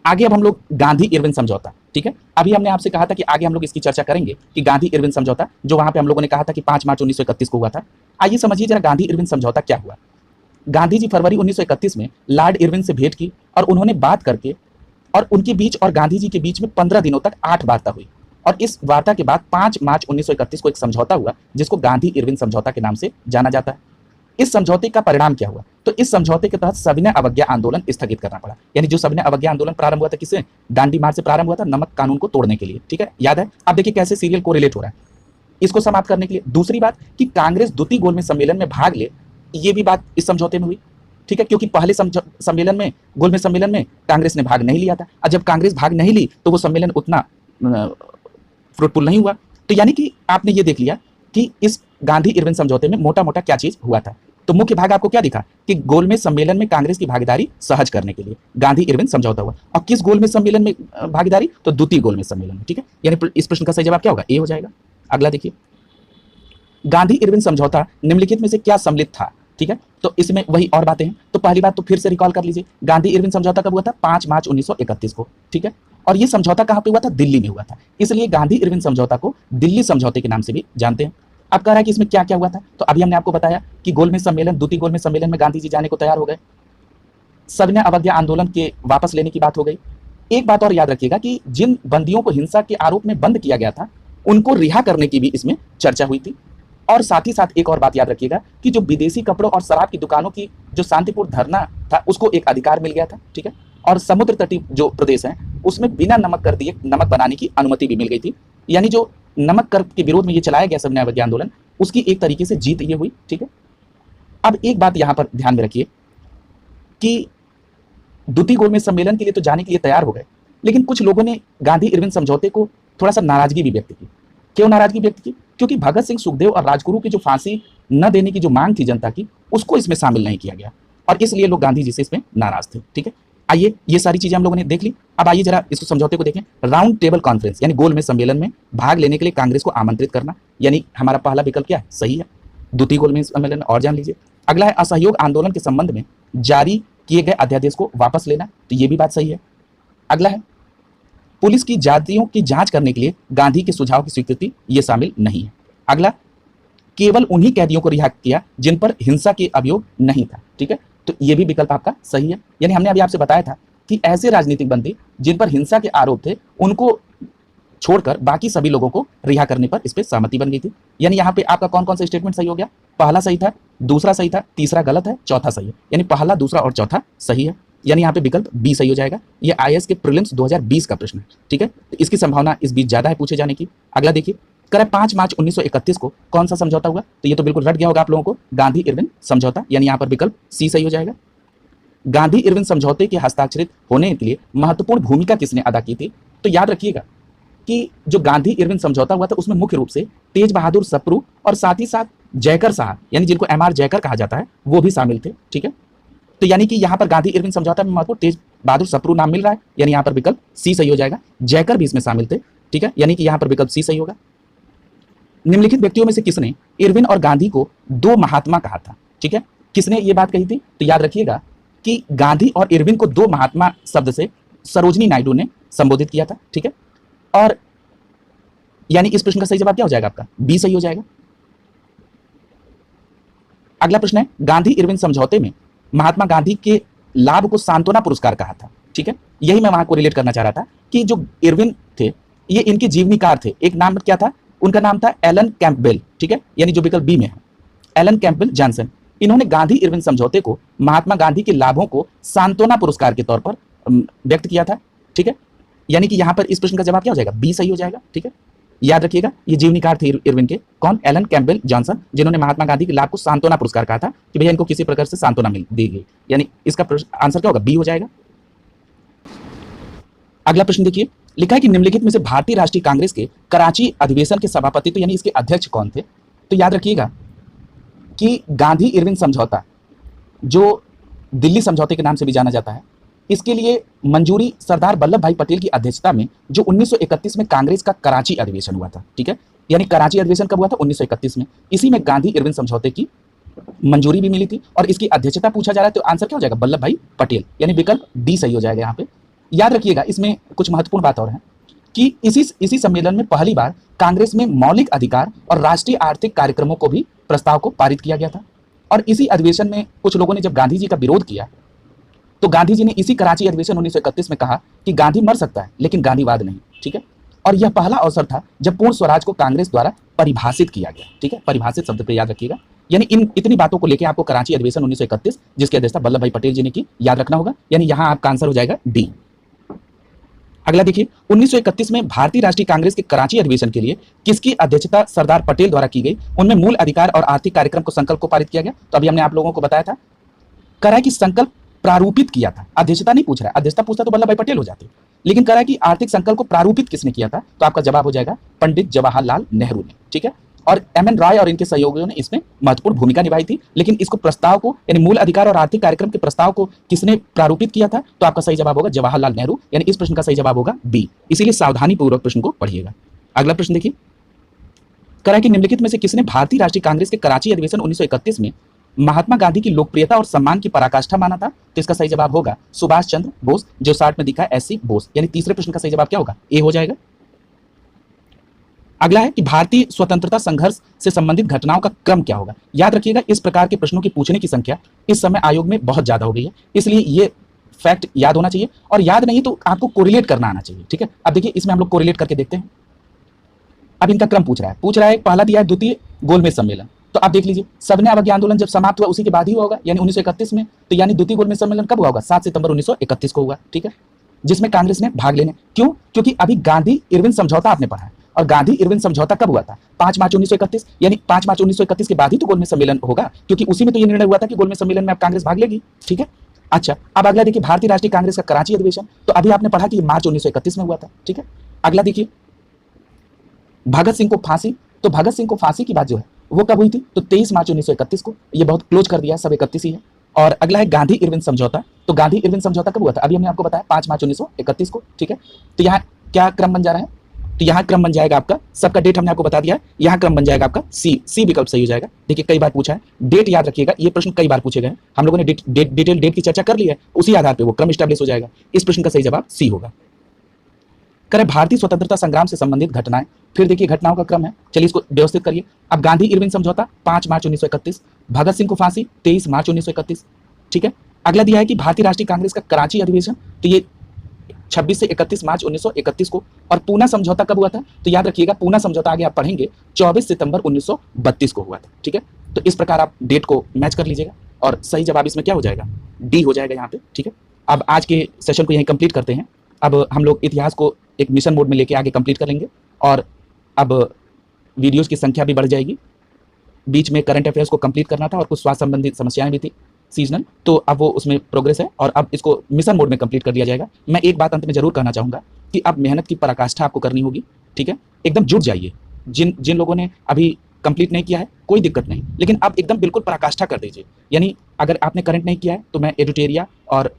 आगे अब हम लोग गांधी इरविन समझौता, ठीक है, अभी हमने आपसे कहा था कि आगे हम लोग इसकी चर्चा करेंगे कि गांधी इरविन समझौता जो वहां पे हम लोगों ने कहा था कि 5 मार्च 1931 को हुआ था। आइए समझिए जरा गांधी इरविन समझौता क्या हुआ। गांधी जी फरवरी 1931 में लॉर्ड इरविन से भेंट की और उन्होंने बात करके और उनके बीच और गांधी जी के बीच में 15 दिनों तक 8 वार्ता हुई और इस वार्ता के बाद 5 मार्च 1931 को एक समझौता हुआ जिसको गांधी इरविन समझौता के नाम से जाना जाता है। इस समझौते का परिणाम क्या हुआ? तो इस समझौते के तहत सविनय अवज्ञा आंदोलन स्थगित करना पड़ा। यानी जो सविनय अवज्ञा आंदोलन प्रारंभ हुआ था किससे? दांडी मार्च से प्रारंभ हुआ था, नमक कानून को तोड़ने के लिए। ठीक है, याद है? अब देखिए कैसे सीरियल कोरिलेट हो रहा है इसको समाप्त करने के लिए। दूसरी बात कि कांग्रेस द्वितीय गोलमेज सम्मेलन में भाग ले, ये भी बात इस समझौते में हुई। ठीक है, क्योंकि पहले सम्मेलन में, गोलमेज सम्मेलन में कांग्रेस ने भाग नहीं लिया था और जब कांग्रेस भाग नहीं ली तो वो सम्मेलन उतना फ्रूटफुल नहीं हुआ। तो यानी कि आपने ये देख लिया कि इस गांधी इरविन समझौते में मोटा मोटा क्या चीज हुआ था। तो मुख्य भाग आपको क्या दिखा कि गोलमेज सम्मेलन में कांग्रेस की भागीदारी सहज करने के लिए गांधी इरविन समझौता हुआ। और किस गोलमेज सम्मेलन में भागीदारी, तो द्वितीय गोलमेज सम्मेलन में। ठीक है, यानी इस प्रश्न का सही जवाब क्या होगा, ए हो जाएगा। अगला देखिए, गांधी इरविन समझौता निम्नलिखित में से क्या सम्मिलित था। ठीक है, तो इसमें वही और बातें हैं। तो पहली बात तो फिर से रिकॉल कर लीजिए, गांधी इरविन समझौता कब हुआ था, 5 मार्च 1931 को। ठीक है, और ये समझौता कहां पे हुआ था, दिल्ली में हुआ था, इसलिए गांधी इरविन समझौता को दिल्ली समझौते के नाम से भी जानते हैं। अब कह रहा है कि इसमें क्या क्या हुआ था, तो अभी हमने आपको बताया कि गोलमेज सम्मेलन, द्वितीय गोलमेज सम्मेलन में गांधी जी जाने को तैयार हो गए, सविनय अवज्ञा आंदोलन के वापस लेने की बात हो गई। एक बात और याद रखिएगा कि जिन बंदियों को हिंसा के आरोप में बंद किया गया था उनको रिहा करने की भी इसमें चर्चा हुई थी। और साथ ही साथ एक और बात याद रखिएगा कि जो विदेशी कपड़ों और शराब की दुकानों की जो शांतिपूर्ण धरना था उसको एक अधिकार मिल गया था। ठीक है, और समुद्र तटीय जो प्रदेश है उसमें बिना नमक कर दिए नमक बनाने की अनुमति भी मिल गई थी। यानी जो नमक कर के विरोध में ये चलाया गया सविनय अवज्ञा आंदोलन, उसकी एक तरीके से जीत ये हुई। ठीक है, अब एक बात यहां पर ध्यान में रखिए कि द्वितीय गोलमेज सम्मेलन के लिए तो जाने के लिए तैयार हो गए, लेकिन कुछ लोगों ने गांधी इरविन समझौते को थोड़ा सा नाराजगी भी व्यक्त की। क्यों नाराजगी व्यक्त की, क्योंकि भगत सिंह, सुखदेव और राजगुरु की जो फांसी न देने की जो मांग थी जनता की, उसको इसमें शामिल नहीं किया गया और इसलिए लोग गांधी जी से इसमें नाराज थे। ठीक है, आइए ये सारी चीजें हम लोगों ने देख ली। अब आइए जरा इस समझौते को देखें। राउंड टेबल कॉन्फ्रेंस यानी गोलमेज सम्मेलन में भाग लेने के लिए कांग्रेस को आमंत्रित करना, यानी हमारा पहला विकल्प क्या है, सही है, द्वितीय गोलमेज सम्मेलन में। और जान लीजिए, अगला है असहयोग आंदोलन के संबंध में जारी किए गए अध्यादेश को वापस लेना, तो ये भी बात सही है। अगला है पुलिस की जातियों की जांच करने के लिए गांधी के सुझाव की स्वीकृति, ये शामिल नहीं है। अगला, केवल उन्हीं कैदियों को रिहा किया जिन पर हिंसा के अभियोग नहीं था। ठीक है, तो ये भी विकल्प आपका सही है। यानी हमने अभी आपसे बताया था कि ऐसे राजनीतिक बंदी जिन पर हिंसा के आरोप थे उनको छोड़कर बाकी सभी लोगों को रिहा करने पर इस पर सहमति बन गई थी। यानी यहाँ पे आपका कौन कौन सा स्टेटमेंट सही हो गया, पहला सही था, दूसरा सही था, तीसरा गलत है, चौथा सही है। यानी पहला, दूसरा और चौथा सही है। यानी यहाँ पे विकल्प बी सही हो जाएगा। ये आईएएस के प्रीलिम्स 2020 का प्रश्न है। ठीक है, तो इसकी संभावना इस बीच ज्यादा है पूछे जाने की। अगला देखिए, करें 5 मार्च 1931 को कौन सा समझौता हुआ, तो ये तो बिल्कुल रट गया होगा आप लोगों को, गांधी इरविन समझौता। यानी यहाँ पर विकल्प सी सही हो जाएगा। गांधी इरविन समझौते के हस्ताक्षरित होने के लिए महत्वपूर्ण भूमिका किसने अदा की थी, तो याद रखिएगा कि जो गांधी इरविन समझौता हुआ था उसमें मुख्य रूप से तेज बहादुर सप्रू और साथ ही साथ जयकर साहब, यानी जिनको एमआर जयकर कहा जाता है, वो भी शामिल थे। ठीक है, तो यानी कि यहाँ पर गांधी इरविन समझौता में महत्वपूर्ण तेज बहादुर सप्रू नाम मिल रहा है, यानी यहाँ पर विकल्प सी सही हो जाएगा। जयकर भी इसमें शामिल थे। ठीक है, यानी कि यहाँ पर विकल्प सी सही होगा। निम्नलिखित व्यक्तियों में से किसने इरविन और गांधी को दो महात्मा कहा था। ठीक है, किसने ये बात कही थी, तो याद रखिएगा कि गांधी और इरविन को दो महात्मा शब्द से सरोजनी नायडू ने संबोधित किया था। ठीक है, और यानी इस प्रश्न का सही जवाब क्या हो जाएगा, आपका बी सही हो जाएगा। अगला प्रश्न है, गांधी इरविन समझौते में महात्मा गांधी के लाभ को सांत्वना पुरस्कार कहा था। ठीक है, यही मैं वहां को रिलेट करना चाह रहा था कि जो इरविन थे ये इनके जीवनीकार थे। एक नाम क्या था, उनका नाम था एलन कैंपबेल। ठीक है, यानी जो विकल्प बी में है, एलन कैंपबेल जॉनसन। इन्होंने गांधी इरविन समझौते को महात्मा गांधी के लाभों को सांत्वना पुरस्कार के तौर पर व्यक्त किया था। ठीक है, यानी कि यहां पर इस प्रश्न का जवाब क्या हो जाएगा, बी सही हो जाएगा। ठीक है, याद रखिएगा ये जीवनीकार थे इरविन के, कौन, एलन कैंपबेल जॉनसन, जिन्होंने महात्मा गांधी के लाभ को सांत्वना पुरस्कार कहा था कि भैया इनको किसी प्रकार से सांत्वना मिल दी गई। यानी इसका आंसर क्या होगा, बी हो जाएगा। अगला प्रश्न देखिए, लिखा है कि निम्नलिखित में से भारतीय राष्ट्रीय कांग्रेस के कराची अधिवेशन के सभापति, तो यानी इसके अध्यक्ष कौन थे, तो याद रखिएगा कि गांधी इरविन समझौता जो दिल्ली समझौते के नाम से भी जाना जाता है, इसके लिए मंजूरी सरदार वल्लभ भाई पटेल की अध्यक्षता में जो 1931 में कांग्रेस का कराची अधिवेशन हुआ था। ठीक है, यानी कराची अधिवेशन कब हुआ था, 1931 में। इसी में गांधी इरविन समझौते की मंजूरी भी मिली थी और इसकी अध्यक्षता पूछा जा रहा है, तो आंसर क्या हो जाएगा, वल्लभ भाई पटेल, यानी विकल्प डी सही हो जाएगा यहाँ पे। याद रखिएगा इसमें कुछ महत्वपूर्ण बात और है कि इसी सम्मेलन में पहली बार कांग्रेस में मौलिक अधिकार और राष्ट्रीय आर्थिक कार्यक्रमों को भी प्रस्ताव को पारित किया गया था। और इसी अधिवेशन में कुछ लोगों ने जब गांधी जी का विरोध किया तो गांधी जी ने इसी कराची अधिवेशन 1931 में कहा कि गांधी मर सकता है लेकिन गांधीवाद नहीं। ठीक है, और यह पहला अवसर था जब पूर्ण स्वराज को कांग्रेस द्वारा परिभाषित किया गया। ठीक है, परिभाषित शब्द पे याद रखिएगा। यानी इन इतनी बातों को लेकर आपको कराची अधिवेशन 1931 जिसकी अध्यक्षता वल्लभ भाई पटेल जी ने की, याद रखना होगा। यानी यहां आपका आंसर हो जाएगा डी। अगला देखिए, 1931 में भारतीय राष्ट्रीय कांग्रेस के कराची अधिवेशन के लिए किसकी अध्यक्षता सरदार पटेल द्वारा की गई, उनमें मूल अधिकार और आर्थिक कार्यक्रम को संकल्प को पारित किया गया। तो अभी हमने आप लोगों को बताया था, करा कि संकल्प प्रारूपित किया था, अध्यक्षता नहीं पूछ रहा है, अध्यक्षता पूछता तो वल्लभ भाई पटेल हो जाते। लेकिन कह रहा है कि आर्थिक संकल्प को प्रारूपित किसने किया था, तो आपका जवाब हो जाएगा पंडित जवाहरलाल नेहरू ने, ठीक है। और एम.एन. रॉय और इनके सहयोगियों ने इसमें महत्वपूर्ण भूमिका निभाई थी। लेकिन इसको प्रस्ताव को यानी मूल अधिकार और आर्थिक कार्यक्रम के प्रस्ताव को किसने प्रारूपित किया था, तो आपका सही जवाब होगा जवाहरलाल नेहरू, यानी इस प्रश्न का सही जवाब होगा बी। इसीलिए सावधानी पूर्वक प्रश्न को पढ़िएगा। अगला प्रश्न देखिए, कह रहा है कि निम्नलिखित में से किसने भारतीय राष्ट्रीय कांग्रेस के कराची अधिवेशन 1931 में महात्मा गांधी की लोकप्रियता और सम्मान की पराकाष्ठा माना था, तो इसका सही जवाब होगा सुभाष चंद्र बोस, जो 60 में दिखा है एससी बोस, यानी तीसरे प्रश्न का सही जवाब क्या होगा, ए हो जाएगा। अगला है कि भारतीय स्वतंत्रता संघर्ष से संबंधित घटनाओं का क्रम क्या होगा। याद रखिएगा, इस प्रकार के प्रश्नों की पूछने की संख्या इस समय आयोग में बहुत ज्यादा हो गई है, इसलिए ये फैक्ट याद होना चाहिए, और याद नहीं तो आपको कोरिलेट करना आना चाहिए, ठीक है। अब देखिए इसमें हम लोग कोरिलेट करके देखते हैं। अब इनका क्रम पूछ रहा है पहला दिया है द्वितीय गोलमेज सम्मेलन, तो आप देख लीजिए सबने अवज्ञा आंदोलन जब समाप्त हुआ उसी के बाद ही हुआ होगा, यानी 1931 में, तो यानी द्वितीय गोलमेज सम्मेलन कब हुआ होगा, 7 सितंबर 1931 को हुआ, ठीक है, जिसमें कांग्रेस ने भाग लेने। क्यों, क्योंकि अभी गांधी इरविन समझौता आपने पढ़ा है, और गांधी इरविन समझौता कब हुआ था, 5 मार्च 1931, यानी 5 मार्च 1931 के बाद ही तो गोलमेज सम्मेलन होगा, क्योंकि उसी में तो ये निर्णय हुआ था कि गोलमेज सम्मेलन में अब कांग्रेस भाग लेगी, ठीक है। अच्छा, अब अगला देखिए भारतीय राष्ट्रीय कांग्रेस का कराची अधिवेशन, तो अभी आपने पढ़ा कि मार्च 1931 में हुआ था, ठीक है। अगला देखिए भगत सिंह को फांसी, तो भगत सिंह को फांसी की बात जो है वो कब हुई थी, तो 23 मार्च 1931 को, ये बहुत क्लोज कर दिया, सब 31 ही है। और अगला है गांधी इरविन समझौता, तो गांधी इरविन समझौता कब हुआ था, अभी हमने आपको बताया 5 मार्च 1931 को, ठीक है। तो यहाँ क्या क्रम बन जा रहा है, तो यहाँ क्रम बन जाएगा आपका, सबका डेट हमने आपको बता दिया है, यहाँ क्रम बन जाएगा आपका सी विकल्प सही हो जाएगा। देखिए कई बार पूछा है, डेट याद रखिएगा, ये प्रश्न कई बार पूछे गए, हम लोगों ने डिटेल डेट की चर्चा कर ली है, उसी आधार पर वो क्रम स्टैब्लिश हो जाएगा। इस प्रश्न का सही जवाब सी होगा। करें भारतीय स्वतंत्रता संग्राम से संबंधित घटनाएं, फिर देखिए घटनाओं का क्रम है, चलिए इसको व्यवस्थित करिए। अब गांधी इरविन समझौता 5 मार्च 1931, भगत सिंह को फांसी 23 मार्च 1931, ठीक है। अगला दिया है कि भारतीय राष्ट्रीय कांग्रेस का कराची अधिवेशन, तो ये 26 से 31 मार्च 1931 को, और पूना समझौता कब हुआ था, तो याद रखिएगा पूना समझौता आगे आप पढ़ेंगे 24 सितंबर 1932 को हुआ था, ठीक है। तो इस प्रकार आप डेट को मैच कर लीजिएगा, और सही जवाब इसमें क्या हो जाएगा, डी हो जाएगा यहाँ पे, ठीक है। अब आज के सेशन को यहीं कंप्लीट करते हैं। अब हम लोग इतिहास को एक मिशन मोड में लेके आगे कंप्लीट कर लेंगे, और अब वीडियोस की संख्या भी बढ़ जाएगी। बीच में करंट अफेयर्स को कंप्लीट करना था और कुछ स्वास्थ्य संबंधित समस्याएं भी थी सीजनल, तो अब वो उसमें प्रोग्रेस है, और अब इसको मिशन मोड में कंप्लीट कर दिया जाएगा। मैं एक बात अंत में जरूर कहना चाहूँगा कि अब मेहनत की पराकाष्ठा आपको करनी होगी, ठीक है। एकदम जुट जाइए, जिन लोगों ने अभी कंप्लीट नहीं किया है कोई दिक्कत नहीं, लेकिन अब एकदम बिल्कुल पराकाष्ठा कर दीजिए। यानी अगर आपने करंट नहीं किया है तो मैं एडिटोरिया और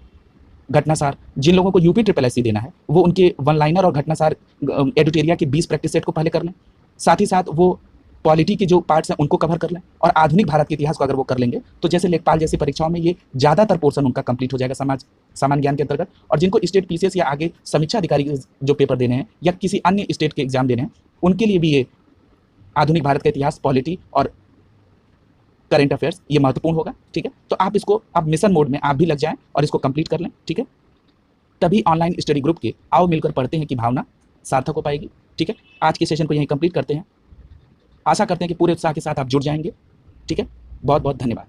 घटनासार, जिन लोगों को यूपी ट्रिपल एससी देना है वो उनके वन लाइनर और घटनासार एडिटोरिया के 20 प्रैक्टिस सेट को पहले कर लें, साथ ही साथ वो पॉलिटी के जो पार्ट्स हैं उनको कवर कर लें, और आधुनिक भारत के इतिहास को अगर वो कर लेंगे तो जैसे लेखपाल जैसी परीक्षाओं में ये ज़्यादातर पोर्शन उनका कंप्लीट हो जाएगा सामान्य ज्ञान के अंतर्गत। और जिनको स्टेट पीसीएस या आगे समीक्षा अधिकारी जो पेपर देने हैं या किसी अन्य स्टेट के एग्जाम देने हैं उनके लिए भी ये आधुनिक भारत का इतिहास, पॉलिटी और करंट अफेयर्स ये महत्वपूर्ण होगा, ठीक है। तो आप इसको अब मिशन मोड में आप भी लग जाएं और इसको कंप्लीट कर लें, ठीक है। तभी ऑनलाइन स्टडी ग्रुप के आओ मिलकर पढ़ते हैं कि भावना सार्थक हो पाएगी, ठीक है। आज के सेशन को यहीं कंप्लीट करते हैं, आशा करते हैं कि पूरे उत्साह के साथ आप जुड़ जाएंगे, ठीक है। बहुत बहुत धन्यवाद।